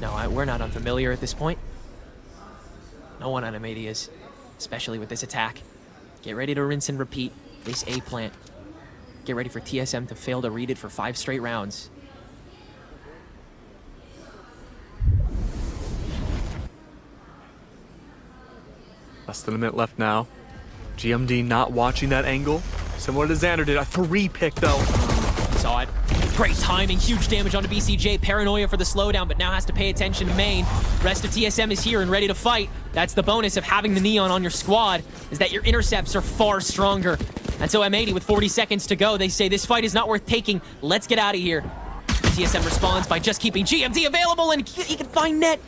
[SPEAKER 4] No, we're not unfamiliar at this point. No one on M80 is, especially with this attack. Get ready to rinse and repeat this A plant. Get ready for TSM to fail to read it for 5 straight rounds.
[SPEAKER 5] Less than a minute left now. GMD not watching that angle. Similar to Xander did. A 3-pick though.
[SPEAKER 4] Saw it. Great timing, huge damage onto BCJ. Paranoia for the slowdown, but now has to pay attention to main. Rest of TSM is here and ready to fight. That's the bonus of having the Neon on your squad, is that your intercepts are far stronger. And so M80 with 40 seconds to go, they say this fight is not worth taking. Let's get out of here. TSM responds by just keeping GMD available, and he can find net.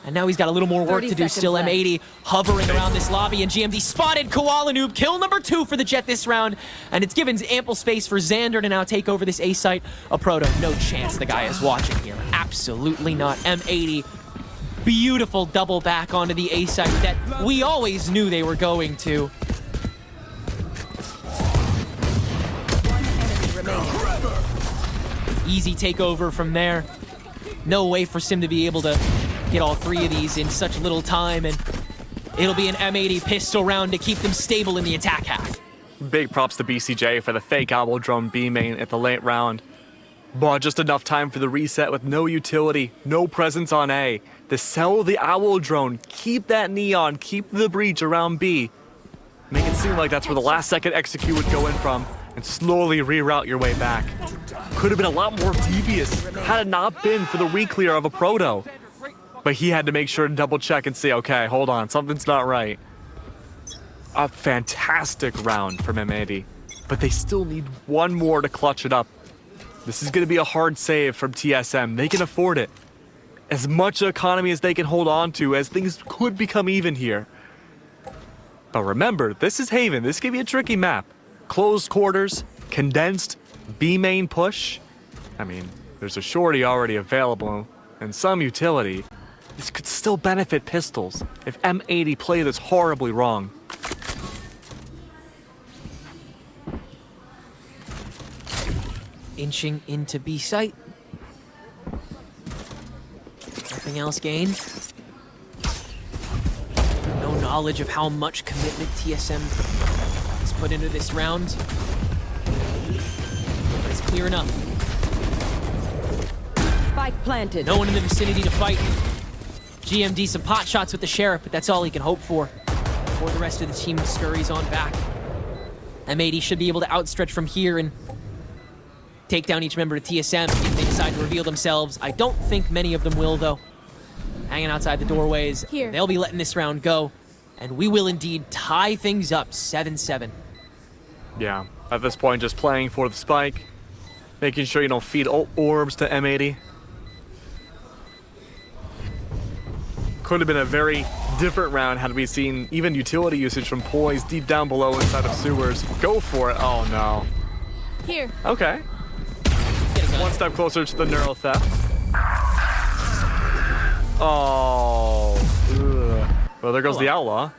[SPEAKER 4] And now he's got a little more work to do still.
[SPEAKER 7] left.
[SPEAKER 4] M80 hovering around this lobby, and GMD spotted Koala Noob. Kill number 2 for the Jet this round. And it's given ample space for Xander to now take over this A site. A Proto, no chance the guy is watching here. Absolutely not. M80, beautiful double back onto the A site that we always knew they were going to. Easy takeover from there. No way for Sim to be able to get all 3 of these in such little time, and it'll be an M80 pistol round to keep them stable in the attack half.
[SPEAKER 5] Big props to BCJ for the fake owl drone B main at the late round. But just enough time for the reset with no utility, no presence on A. To sell the owl drone, keep that Neon, keep the breach around B. Make it seem like that's where the last second execute would go in from, and slowly reroute your way back. Could have been a lot more devious had it not been for the re-clear of a Proto. But he had to make sure to double check and see, okay, hold on, something's not right. A fantastic round from M80, but they still need one more to clutch it up. This is going to be a hard save from TSM. They can afford it. As much economy as they can hold on to, as things could become even here. But remember, this is Haven. This could be a tricky map. Closed quarters, condensed, B main push. I mean, there's a shorty already available and some utility. This could still benefit pistols if M80 play this horribly wrong.
[SPEAKER 4] Inching into B site. Nothing else gained. No knowledge of how much commitment TSM has put into this round. But it's clear enough.
[SPEAKER 7] Spike planted.
[SPEAKER 4] No one in the vicinity to fight. GMD some pot shots with the Sheriff, but that's all he can hope for before the rest of the team scurries on back. M80 should be able to outstretch from here and take down each member of TSM if they decide to reveal themselves. I don't think many of them will, though. Hanging outside the doorways.
[SPEAKER 7] Here.
[SPEAKER 4] They'll be letting this round go, and we will indeed tie things up 7-7.
[SPEAKER 5] Yeah, at this point, just playing for the spike, making sure you don't feed orbs to M80. Could have been a very different round had we seen even utility usage from Poise deep down below inside of sewers. Go for it. Oh, no.
[SPEAKER 7] Here.
[SPEAKER 5] Okay. One step closer to the neural theft. Oh. Ugh. Well, there goes the outlaw.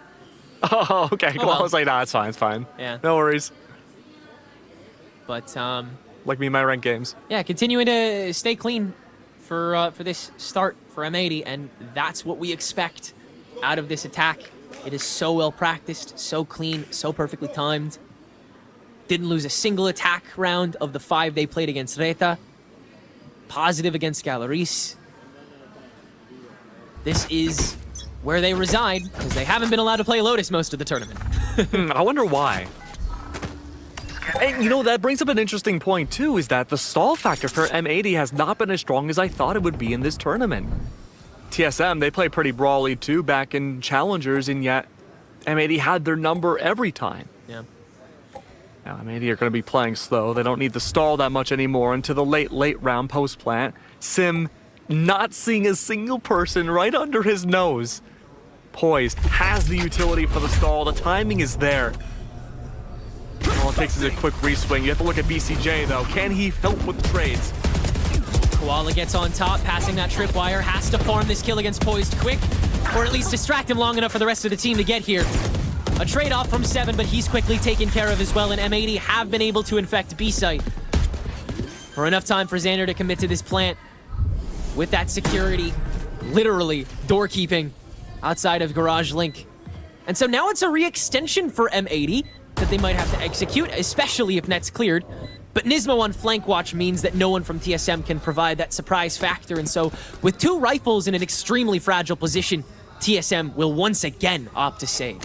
[SPEAKER 5] Oh, okay.
[SPEAKER 4] Oh, well.
[SPEAKER 5] I was like, nah, it's fine. It's fine.
[SPEAKER 4] Yeah.
[SPEAKER 5] No worries.
[SPEAKER 4] But,
[SPEAKER 5] Like me in my ranked games.
[SPEAKER 4] yeah, continuing to stay clean for this start for M80, and that's what we expect out of this attack. It is so well practiced, so clean, so perfectly timed. Didn't lose a single attack round of the 5 they played against Reta. Positive against Galeries. This is where they reside, because they haven't been allowed to play Lotus most of the tournament.
[SPEAKER 5] I wonder why. And, you know, that brings up an interesting point, too, is that the stall factor for M80 has not been as strong as I thought it would be in this tournament. TSM, they play pretty brawly, too, back in Challengers, and yet M80 had their number every time.
[SPEAKER 4] Yeah.
[SPEAKER 5] Now, M80 are going to be playing slow. They don't need the stall that much anymore into the late round post-plant. Sim not seeing a single person right under his nose. Poised has the utility for the stall. The timing is there. All it takes is a quick reswing. You have to look at BCJ, though. Can he help with the trades?
[SPEAKER 4] Koala gets on top, passing that tripwire. Has to farm this kill against Poised quick, or at least distract him long enough for the rest of the team to get here. A trade-off from 7, but he's quickly taken care of as well, and M80 have been able to infect B-site for enough time for Xander to commit to this plant with that security, literally doorkeeping outside of Garage Link. And so now it's a re-extension for M80 that they might have to execute, especially if net's cleared. But Nismo on flank watch means that no one from TSM can provide that surprise factor, and so with 2 rifles in an extremely fragile position, TSM will once again opt to save.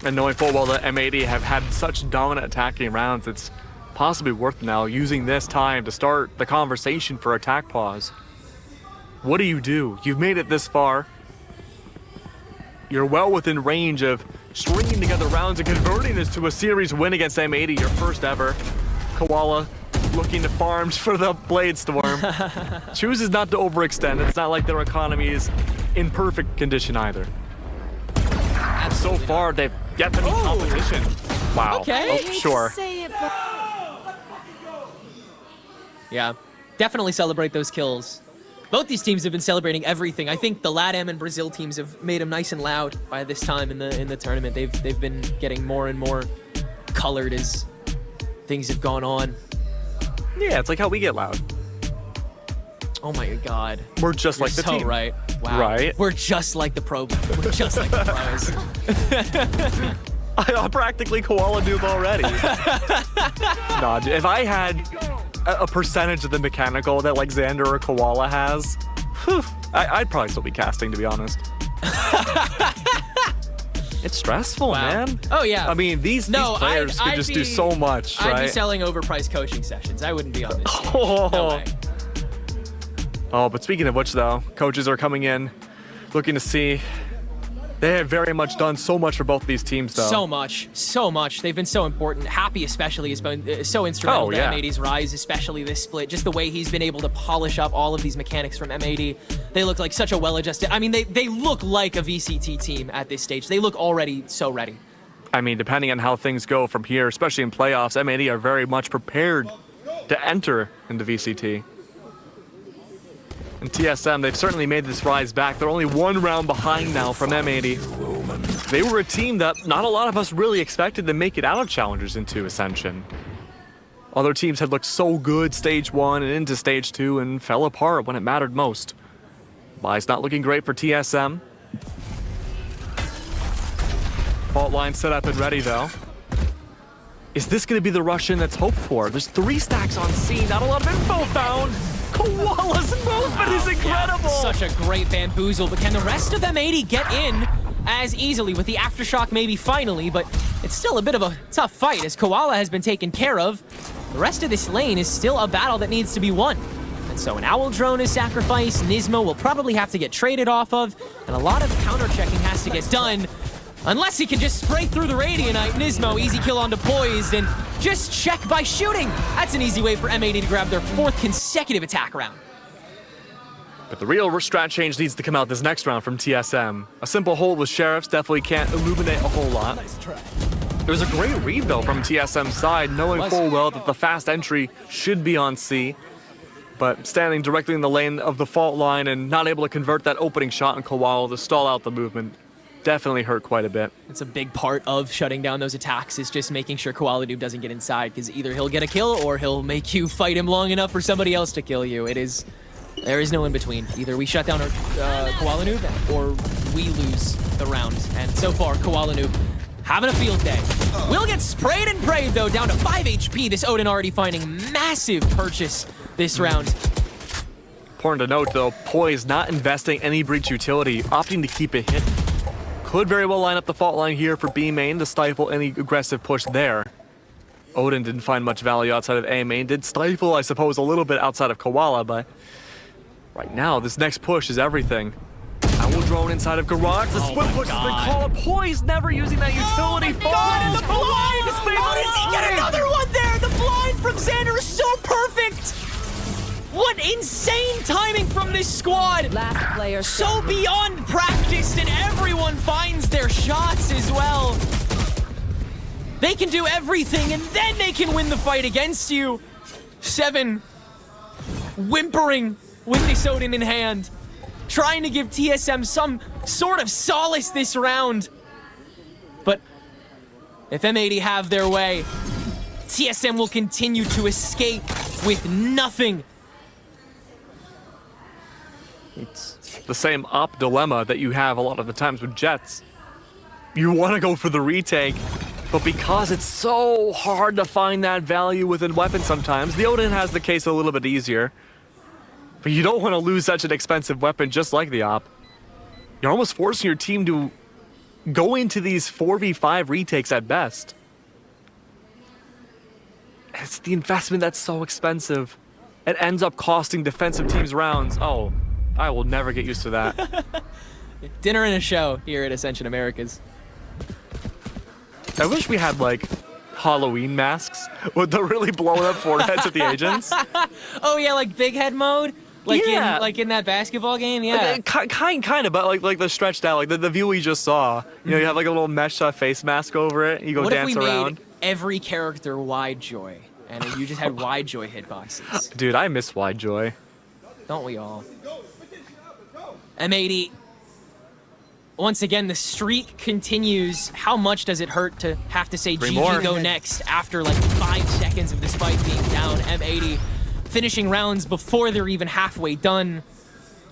[SPEAKER 5] And knowing full well that M80 have had such dominant attacking rounds, it's possibly worth now using this time to start the conversation for attack pause. What do? You've made it this far. You're well within range of stringing together rounds and converting this to a series win against M80, your first ever. Koala looking to farm for the Blade Storm. Chooses not to overextend. It's not like their economy is in perfect condition either. So far, they've yet to meet competition. Wow.
[SPEAKER 4] Okay.
[SPEAKER 5] Oh, sure.
[SPEAKER 4] Yeah, definitely celebrate those kills. Both these teams have been celebrating everything. I think the LATAM and Brazil teams have made them nice and loud by this time in the tournament. They've been getting more and more colored as things have gone on.
[SPEAKER 5] Yeah, it's like how we get loud.
[SPEAKER 4] Oh my god.
[SPEAKER 5] We're just
[SPEAKER 4] You're
[SPEAKER 5] like the
[SPEAKER 4] so
[SPEAKER 5] team.
[SPEAKER 4] Right. Wow.
[SPEAKER 5] Right?
[SPEAKER 4] We're just like the pro. We're just like the pros.
[SPEAKER 5] I'm practically Koala noob already. Nah, dude, if I had a percentage of the mechanical that like Xander or Koala has, whew, I'd probably still be casting, to be honest. It's stressful,
[SPEAKER 4] Wow.
[SPEAKER 5] man.
[SPEAKER 4] Oh yeah.
[SPEAKER 5] I mean, these players could just do so much,
[SPEAKER 4] I'd
[SPEAKER 5] right?
[SPEAKER 4] be selling overpriced coaching sessions. I wouldn't be on this team.
[SPEAKER 5] Oh.
[SPEAKER 4] No way.
[SPEAKER 5] Oh, but speaking of which, though, coaches are coming in, looking to see. They have very much done so much for both these teams, though.
[SPEAKER 4] So much. They've been so important. Happy especially has been so instrumental to M80's rise, especially this split. Just the way he's been able to polish up all of these mechanics from M80. They look like such a well-adjusted... I mean, they look like a VCT team at this stage. They look already so ready.
[SPEAKER 5] I mean, depending on how things go from here, especially in playoffs, M80 are very much prepared to enter into VCT. And TSM, they've certainly made this rise back. They're only 1 round behind now from M80. They were a team that not a lot of us really expected to make it out of Challengers into Ascension. Other teams had looked so good stage 1 and into stage 2 and fell apart when it mattered most. Bye's not looking great for TSM. Fault line set up and ready, though. Is this going to be the Russian that's hoped for? There's 3 stacks on scene, not a lot of info found. Koala's movement is incredible!
[SPEAKER 4] Yeah, such a great bamboozle, but can the rest of M80 get in as easily with the aftershock maybe finally? But it's still a bit of a tough fight as Koala has been taken care of. The rest of this lane is still a battle that needs to be won. And so an Owl Drone is sacrificed, Nismo will probably have to get traded off of, and a lot of counter-checking has to get done. Unless he can just spray through the Radianite, Nismo, easy kill onto Poised, and just check by shooting. That's an easy way for M80 to grab their 4th consecutive attack round.
[SPEAKER 5] But the real strat change needs to come out this next round from TSM. A simple hold with Sheriffs definitely can't illuminate a whole lot. It was a great read, though, from TSM's side, knowing full well that the fast entry should be on C. But standing directly in the lane of the fault line and not able to convert that opening shot on Koala to stall out the movement definitely hurt quite a bit.
[SPEAKER 4] It's a big part of shutting down those attacks is just making sure Koala Noob doesn't get inside, because either he'll get a kill or he'll make you fight him long enough for somebody else to kill you. It is There is no in between. Either we shut down our Koala Noob or we lose the round. And so far, Koala Noob having a field day. Will get sprayed and prayed, though, down to 5 HP. This Odin already finding massive purchase this round.
[SPEAKER 5] Important to note, though, POISED not investing any breach utility, opting to keep it hidden. Could very well line up the fault line here for B main to stifle any aggressive push there. Odin didn't find much value outside of A main. Did stifle, I suppose, a little bit outside of Koala, but right now, this next push is everything. Owl drone inside of Garage. The split push has been called. Poised never using that utility.
[SPEAKER 4] And the blind! How does he get another one there? The blind from Xander is so perfect! What insane timing from this squad!
[SPEAKER 7] Last player
[SPEAKER 4] So beyond practiced, and everyone finds their shots as well. They can do everything, and then they can win the fight against you. 7 whimpering with this Odin in hand, trying to give TSM some sort of solace this round. But if M80 have their way, TSM will continue to escape with nothing.
[SPEAKER 5] It's the same up dilemma that you have a lot of the times with Jets. You want to go for the retake, but because it's so hard to find that value within weapons sometimes, the Odin has the case a little bit easier. But you don't want to lose such an expensive weapon just like the op. You're almost forcing your team to go into these 4v5 retakes at best. It's the investment that's so expensive. It ends up costing defensive teams rounds. Oh, I will never get used to that.
[SPEAKER 4] Dinner and a show here at Ascension Americas.
[SPEAKER 5] I wish we had, like, Halloween masks with the really blown up foreheads of the agents.
[SPEAKER 4] Oh yeah, like big head mode?
[SPEAKER 5] Yeah.
[SPEAKER 4] In that basketball game, yeah.
[SPEAKER 5] Kind of, but like the stretched out, like the view we just saw. You know, you have like a little mesh face mask over it. You go dance around.
[SPEAKER 4] What if we made every character Wide Joy, and you just had Wide Joy hitboxes?
[SPEAKER 5] Dude, I miss Wide Joy.
[SPEAKER 4] Don't we all? M80. Once again, the streak continues. How much does it hurt to have to say GG go next after like 5 seconds of the spike being down? M80 finishing rounds before they're even halfway done.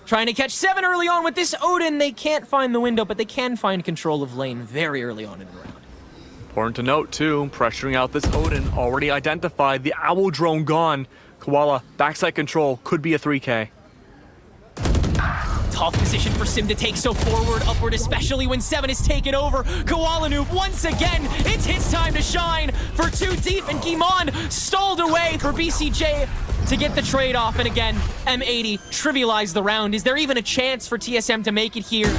[SPEAKER 4] Trying to catch 7 early on with this Odin. They can't find the window, but they can find control of lane very early on in the round.
[SPEAKER 5] Important to note, too, pressuring out this Odin. Already identified. The Owl drone gone. Koala, backside control. Could be a 3K.
[SPEAKER 4] Tough position for Sim to take, so forward, upward, especially when 7 is taken over. Koala Noob, once again, it's his time to shine for 2 deep, and Gimon stalled away for BCJ to get the trade-off. And again, M80 trivialized the round. Is there even a chance for TSM to make it here?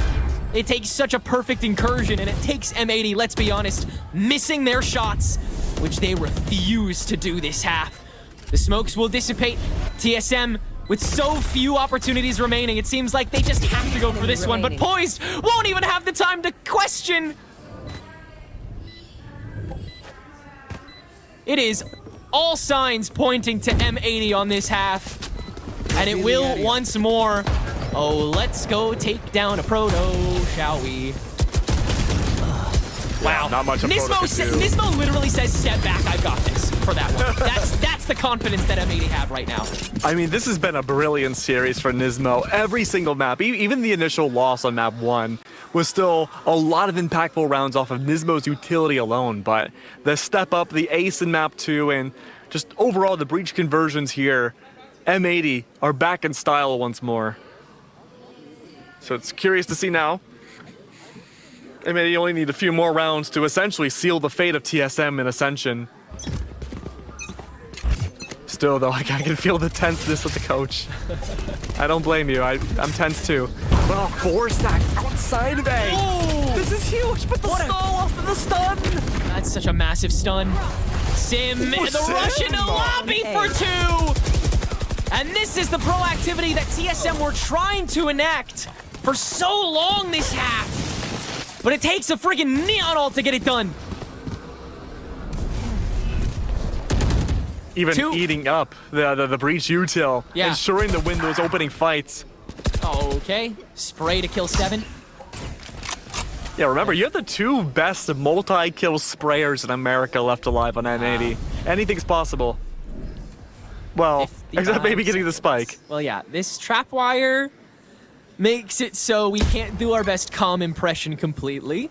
[SPEAKER 4] It takes such a perfect incursion, and it takes M80, let's be honest, missing their shots, which they refuse to do this half. The smokes will dissipate. TSM, with so few opportunities remaining, it seems like they just have to go for this one, but POISED won't even have the time to question. It is all signs pointing to M80 on this half, and it will once more. Oh, let's go take down a Proto, shall we? Wow.
[SPEAKER 5] Not much of
[SPEAKER 4] Nismo literally says, step back, I've got this for that one. That's the confidence that M80 have right now.
[SPEAKER 5] I mean, this has been a brilliant series for Nismo. Every single map, even the initial loss on map 1, was still a lot of impactful rounds off of Nismo's utility alone. But the step up, the ace in map 2, and just overall the breach conversions here, M80 are back in style once more. So it's curious to see now. M80 only need a few more rounds to essentially seal the fate of TSM in Ascension. Still, though, I can feel the tenseness of the coach. I don't blame you. I'm tense too. Well, 4 stack outside of A.
[SPEAKER 4] Oh!
[SPEAKER 5] This is huge, but the stall off of the stun.
[SPEAKER 4] That's such a massive stun. Sim, the rush into lobby for 2. And this is the proactivity that TSM were trying to enact for so long this half. But it takes a friggin' neon ult to get it done.
[SPEAKER 5] Even eating up the breach util, ensuring to win those opening fights.
[SPEAKER 4] Okay, spray to kill 7.
[SPEAKER 5] Yeah, remember, you have the 2 best multi-kill sprayers in America left alive on M80. Anything's possible. Well,
[SPEAKER 4] the
[SPEAKER 5] except maybe
[SPEAKER 4] odds-
[SPEAKER 5] getting the spike.
[SPEAKER 4] Well, yeah, this trap wire makes it so we can't do our best calm impression completely.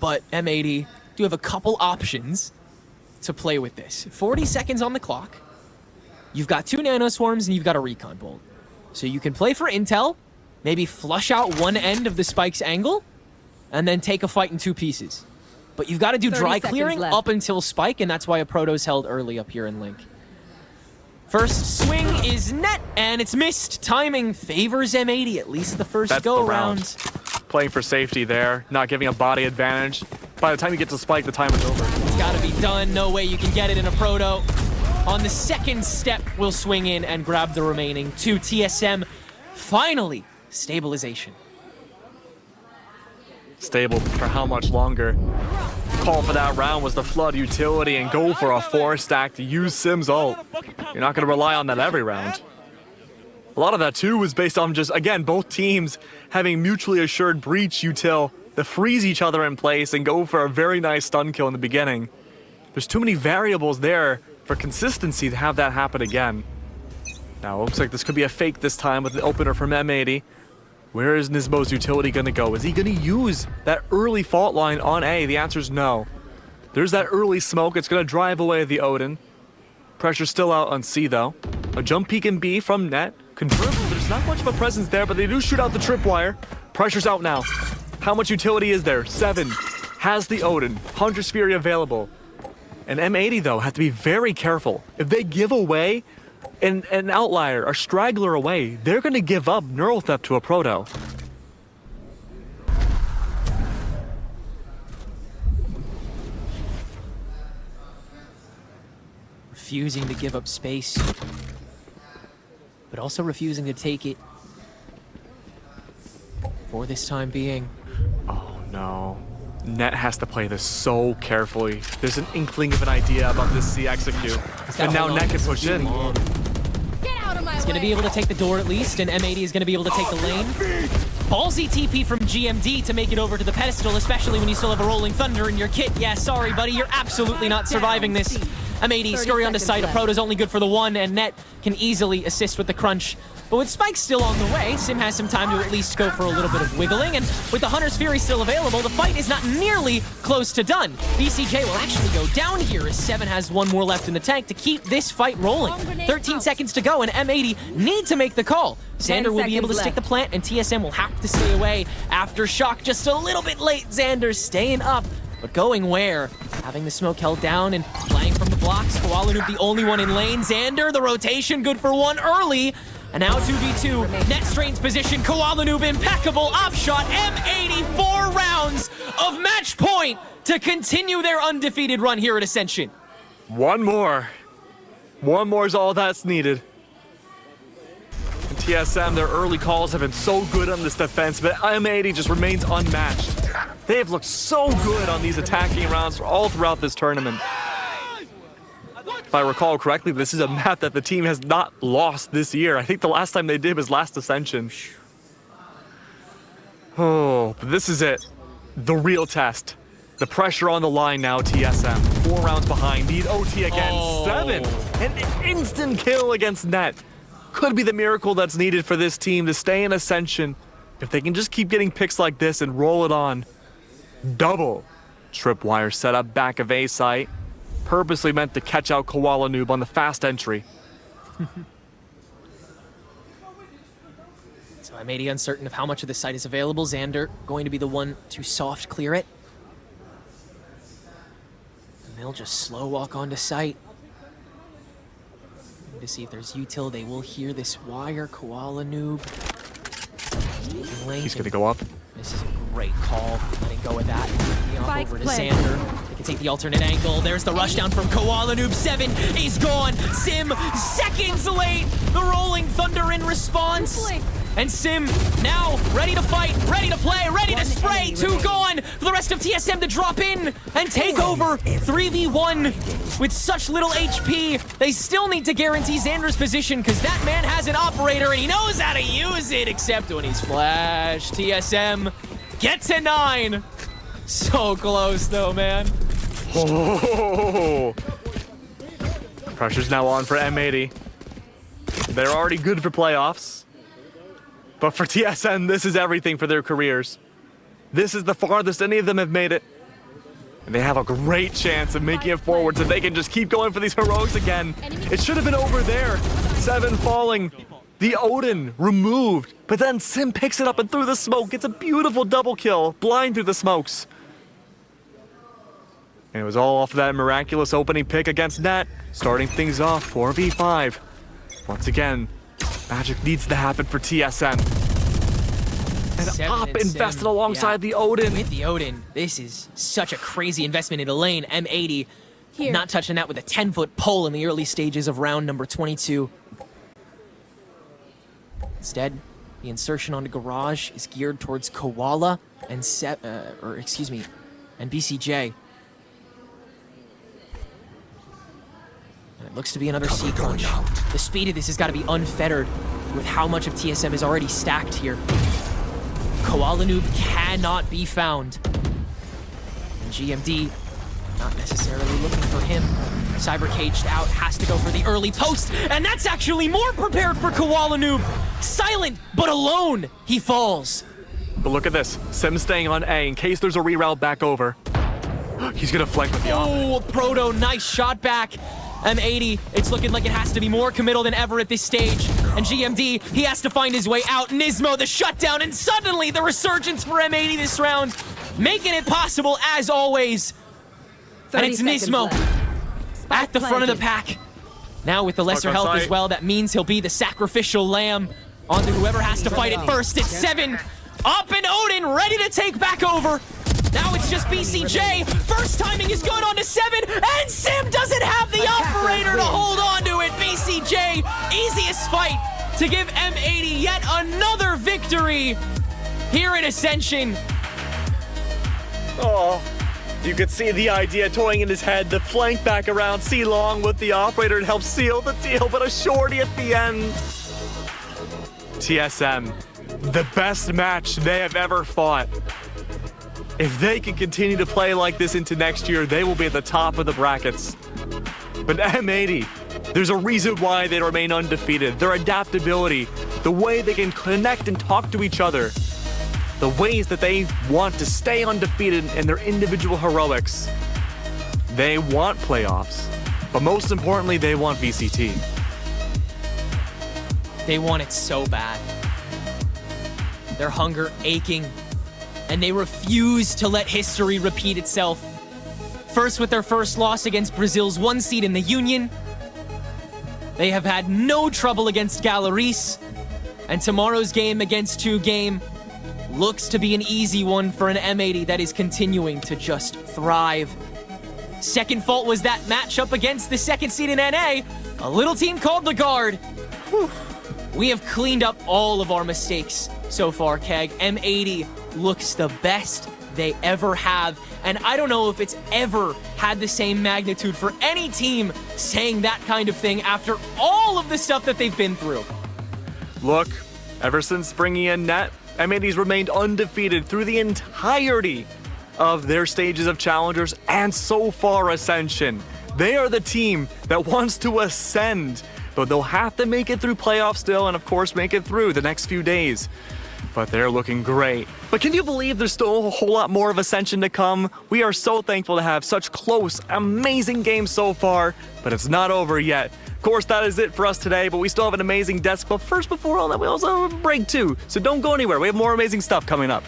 [SPEAKER 4] But M80 do have a couple options to play with this. 40 seconds on the clock. You've got 2 nano swarms and you've got a recon bolt. So you can play for intel, maybe flush out one end of the spike's angle, and then take a fight in 2 pieces. But you've got to do
[SPEAKER 7] 30
[SPEAKER 4] dry
[SPEAKER 7] seconds
[SPEAKER 4] clearing
[SPEAKER 7] left.
[SPEAKER 4] up until spike, and that's why a proto's held early up here in Link. First swing is net, and it's missed. Timing favors M80, at least the first
[SPEAKER 5] That's the
[SPEAKER 4] go-around.
[SPEAKER 5] round. Playing for safety there, not giving a body advantage. By the time you get to spike, the time is over.
[SPEAKER 4] It's got to be done. No way you can get it in a proto. On the second step, we'll swing in and grab the remaining 2. TSM, finally, stabilization.
[SPEAKER 5] Stable for how much longer? Call for that round was the flood utility and go for a 4-stack to use Sim's ult. You're not going to rely on that every round. A lot of that too was based on just, again, both teams having mutually assured breach util to freeze each other in place and go for a very nice stun kill in the beginning. There's too many variables there for consistency to have that happen again. Now it looks like this could be a fake this time with the opener from M80. Where is Nismo's utility going to go? Is he going to use that early fault line on A? The answer is no. There's that early smoke. It's going to drive away the Odin. Pressure's still out on C, though. A jump peek in B from net. Confirmed there's not much of a presence there, but they do shoot out the tripwire. Pressure's out now. How much utility is there? 7. Has the Odin. Hunter's Fury available. And M80, though, have to be very careful. If they give away an outlier, a straggler away, they're going to give up Neural Theft to a Proto.
[SPEAKER 4] Refusing to give up space, but also refusing to take it for this time being.
[SPEAKER 5] Oh no. Net has to play this so carefully. There's an inkling of an idea about this C execute. And now Net can push in.
[SPEAKER 4] He's going to be able to take the door at least, and M80 is going to be able to take the lane. Ballsy TP from GMD to make it over to the pedestal, especially when you still have a Rolling Thunder in your kit. Yeah, sorry, buddy, you're absolutely not surviving this. M80 scurry onto site. A Proto's only good for the 1, and Net can easily assist with the crunch. But with Spike still on the way, Sim has some time to at least go for a little bit of wiggling, and with the Hunter's Fury still available, the fight is not nearly close to done. BCJ will actually go down here as 7 has 1 more left in the tank to keep this fight rolling. 13 seconds to go, and M80 need to make the call. Xander will be able to stick the plant, and TSM will have to stay away after Shock just a little bit late. Xander staying up, but going where? Having the smoke held down and playing from the blocks. Koala Noob the only one in lane. Xander, the rotation good for 1 early. And now 2v2, Net strains position, Koala Noob impeccable offshot, M80 4 rounds of match point to continue their undefeated run here at Ascension.
[SPEAKER 5] One more. One more is all that's needed. And TSM, their early calls have been so good on this defense, but M80 just remains unmatched. They have looked so good on these attacking rounds all throughout this tournament. If I recall correctly, this is a map that the team has not lost this year. I think the last time they did was last Ascension. Oh, but this is it. The real test. The pressure on the line now, TSM. 4 rounds behind, need OT again. 7! An instant kill against Net. Could be the miracle that's needed for this team to stay in Ascension. If they can just keep getting picks like this and roll it on. Double tripwire setup back of A site. Purposely meant to catch out Koala Noob on the fast entry.
[SPEAKER 4] So I'm 80 uncertain of how much of the site is available. Xander going to be the one to soft clear it. And they'll just slow walk onto site. To see if there's util, they will hear this wire. Koala Noob.
[SPEAKER 5] He's gonna go up.
[SPEAKER 4] This is a great call. Letting go of that.
[SPEAKER 7] Spike
[SPEAKER 4] Over to
[SPEAKER 7] planted.
[SPEAKER 4] Xander. They can take the alternate angle. There's the rush down from Koala Noob. 7 is gone. Sim seconds late. The Rolling Thunder in response. And Sim now ready to fight, ready to play, ready to spray. 2 gone for the rest of TSM to drop in and take over 3v1 with such little HP. They still need to guarantee Xander's position because that man has an operator and he knows how to use it, except when he's flashed. TSM get to 9. So close though, man.
[SPEAKER 5] Oh. Pressure's now on for M80. They're already good for playoffs. But for TSM, this is everything for their careers. This is the farthest any of them have made it. And they have a great chance of making it forward so they can just keep going for these heroics again. It should have been over there. 7 falling. The Odin removed. But then Sim picks it up and through the smoke. It's a beautiful double kill. Blind through the smokes. And it was all off of that miraculous opening pick against Net. Starting things off 4v5. Once again, magic needs to happen for TSM. And Op invested alongside the Odin.
[SPEAKER 4] With the Odin, this is such a crazy investment in a lane. M80
[SPEAKER 7] Here.
[SPEAKER 4] not touching that with a 10-foot pole in the early stages of round number 22. Instead, the insertion onto Garage is geared towards Koala and and BCJ. And it looks to be another seed launch. The speed of this has got to be unfettered with how much of TSM is already stacked here. Koala Noob cannot be found. And GMD, not necessarily looking for him. Cyber caged out, has to go for the early post, and that's actually more prepared for Koala Noob. Silent, but alone, he falls.
[SPEAKER 5] But look at this. Sim staying on A in case there's a reroute back over. He's gonna flank with the Op.
[SPEAKER 4] Oh, Proto, nice shot back. M80, it's looking like it has to be more committal than ever at this stage. And GMD, he has to find his way out. Nismo, the shutdown, and suddenly the resurgence for M80 this round, making it possible as always. And it's Nismo at the front of the pack. Now with the lesser health as well, that means he'll be the sacrificial lamb onto whoever has to fight it first. It's 7. Up and Odin ready to take back over. Now it's just BCJ. First timing is good on to 7, and Sim doesn't have the operator to hold on to it. BCJ, easiest fight to give M80 yet another victory here in Ascension.
[SPEAKER 5] Oh, you could see the idea toying in his head, the flank back around C-Long with the operator to help seal the deal, but a shorty at the end. TSM, the best match they have ever fought. If they can continue to play like this into next year, they will be at the top of the brackets. But M80, there's a reason why they remain undefeated. Their adaptability, the way they can connect and talk to each other, the ways that they want to stay undefeated in their individual heroics. They want playoffs, but most importantly, they want VCT.
[SPEAKER 4] They want it so bad. Their hunger aching, and they refuse to let history repeat itself. First with their first loss against Brazil's 1 seed in the Union. They have had no trouble against Galeries, and tomorrow's game against 2 Game looks to be an easy one for an M80 that is continuing to just thrive. Second fault was that matchup against the 2nd seed in NA, a little team called the Guard. Whew. We have cleaned up all of our mistakes so far, Keg. M80 looks the best they ever have, and I don't know if it's ever had the same magnitude for any team saying that kind of thing after all of the stuff that they've been through.
[SPEAKER 5] Look, ever since bringing in Net, M80's remained undefeated through the entirety of their stages of challengers and so far Ascension. They are the team that wants to ascend, but they'll have to make it through playoffs still and of course make it through the next few days. But they're looking great. But can you believe there's still a whole lot more of Ascension to come? We are so thankful to have such close, amazing games so far, but it's not over yet. Of course, that is it for us today, but we still have an amazing desk. But first, before all that, we also have a break too. So don't go anywhere. We have more amazing stuff coming up.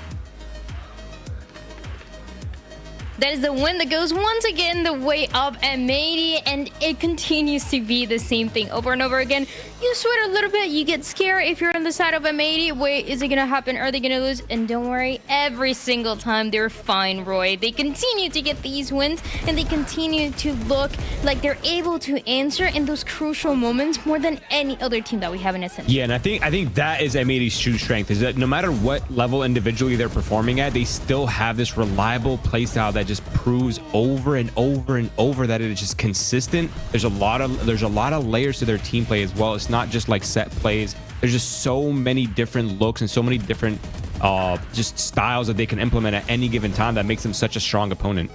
[SPEAKER 1] That is the win that goes once again the way of M80, and it continues to be the same thing over and over again. You sweat a little bit, you get scared if you're on the side of M80. Wait, is it gonna happen? Are they gonna lose? And don't worry, every single time they're fine, Roy. They continue to get these wins, and they continue to look like they're able to answer in those crucial moments more than any other team that we have in Ascension.
[SPEAKER 2] Yeah, and I think that is M80's true strength, is that no matter what level individually they're performing at, they still have this reliable playstyle that just proves over and over and over that it is just consistent. There's a lot of layers to their team play as well. It's not just like set plays. There's just so many different looks and so many different just styles that they can implement at any given time that makes them such a strong opponent.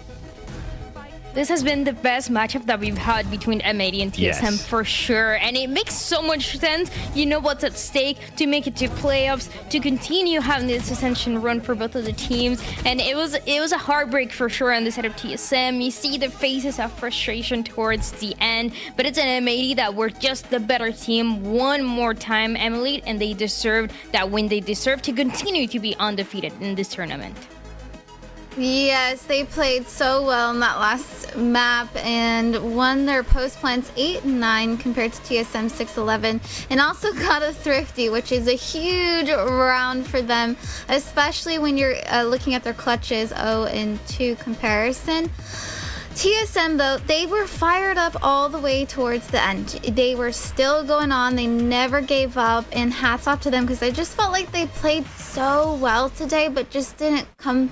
[SPEAKER 1] This has been the best matchup that we've had between M80 and TSM
[SPEAKER 2] Yes.
[SPEAKER 1] for sure. And it makes so much sense. You know what's at stake to make it to playoffs, to continue having this ascension run for both of the teams. And it was a heartbreak for sure on the side of TSM. You see the faces of frustration towards the end. But it's an M80 that were just the better team one more time, Emily, and they deserved that win. They deserve to continue to be undefeated in this tournament.
[SPEAKER 3] Yes, they played so well in that last map and won their post plants 8-9 compared to TSM 6-11, and also got a thrifty, which is a huge round for them, especially when you're looking at their clutches 0-2 comparison. TSM, though, they were fired up all the way towards the end. They were still going on. They never gave up, and hats off to them because I just felt like they played so well today, but just didn't come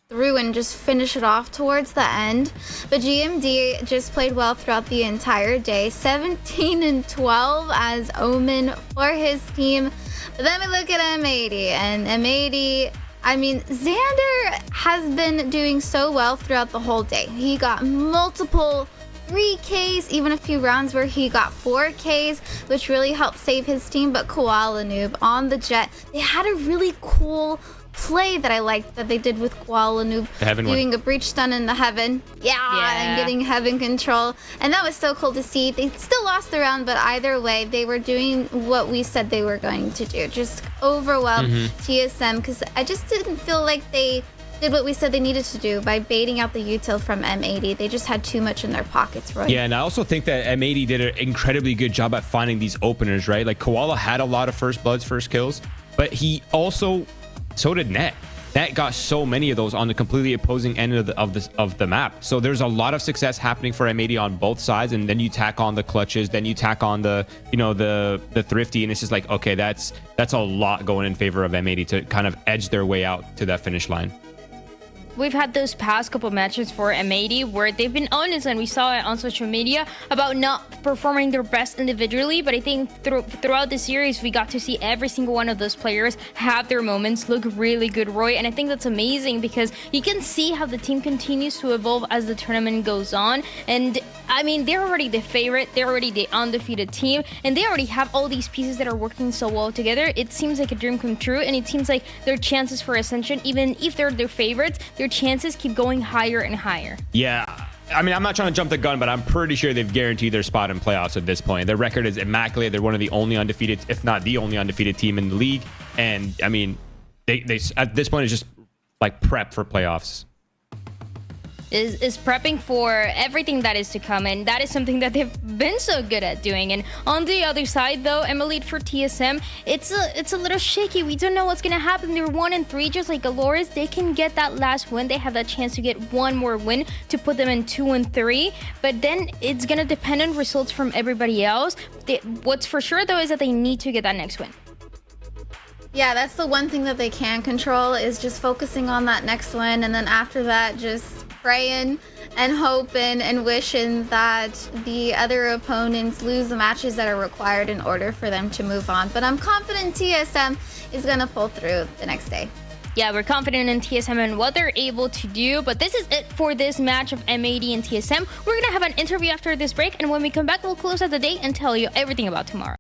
[SPEAKER 3] through and just finish it off towards the end. But GMD just played well throughout the entire day. 17-12 as Omen for his team. But then we look at M80, and M80, I mean, Xander has been doing so well throughout the whole day. He got multiple 3Ks, even a few rounds where he got 4Ks, which really helped save his team. But Koala Noob on the jet, they had a really cool play that I liked that they did with Koala Noob, doing a breach stun in the heaven. Yeah, and getting heaven control. And that was so cool to see. They still lost the round, but either way, they were doing what we said they were going to do. Just overwhelm TSM, because I just didn't feel like they did what we said they needed to do by baiting out the util from M80. They just had too much in their pockets, Roy.
[SPEAKER 2] Yeah, and I also think that M80 did an incredibly good job at finding these openers, right? Like Koala had a lot of first bloods, first kills, but he also, so did Net. Net got so many of those on the completely opposing end of the map. So there's a lot of success happening for M80 on both sides, and then you tack on the clutches, then you tack on the, you know, the thrifty, and it's just like, okay, that's a lot going in favor of M80 to kind of edge their way out to that finish line.
[SPEAKER 1] We've had those past couple matches for M80 where they've been honest, and we saw it on social media, about not performing their best individually. But I think throughout the series, we got to see every single one of those players have their moments, look really good, Roy. And I think that's amazing because you can see how the team continues to evolve as the tournament goes on. And I mean, they're already the favorite, they're already the undefeated team, and they already have all these pieces that are working so well together. It seems like a dream come true, and it seems like their chances for ascension, even if they're their favorites, their chances keep going higher and higher.
[SPEAKER 2] Yeah, I mean, I'm not trying to jump the gun, but I'm pretty sure they've guaranteed their spot in playoffs at this point. Their record is immaculate. They're one of the only undefeated, if not the only undefeated team in the league. And I mean, they at this point is just like prep for playoffs.
[SPEAKER 1] Is prepping for everything that is to come, and that is something that they've been so good at doing. And on the other side, though, Emily, for TSM, it's a little shaky. We don't know what's gonna happen. They're 1-3, just like Galores. They can get that last win. They have that chance to get one more win to put them in 2-3. But then it's gonna depend on results from everybody else. What's for sure, though, is that they need to get that next win.
[SPEAKER 3] Yeah, that's the one thing that they can control, is just focusing on that next win, and then after that, just praying and hoping and wishing that the other opponents lose the matches that are required in order for them to move on. But I'm confident TSM is going to pull through the next day.
[SPEAKER 1] Yeah, we're confident in TSM and what they're able to do. But this is it for this match of M80 and TSM. We're going to have an interview after this break, and when we come back, we'll close out the day and tell you everything about tomorrow.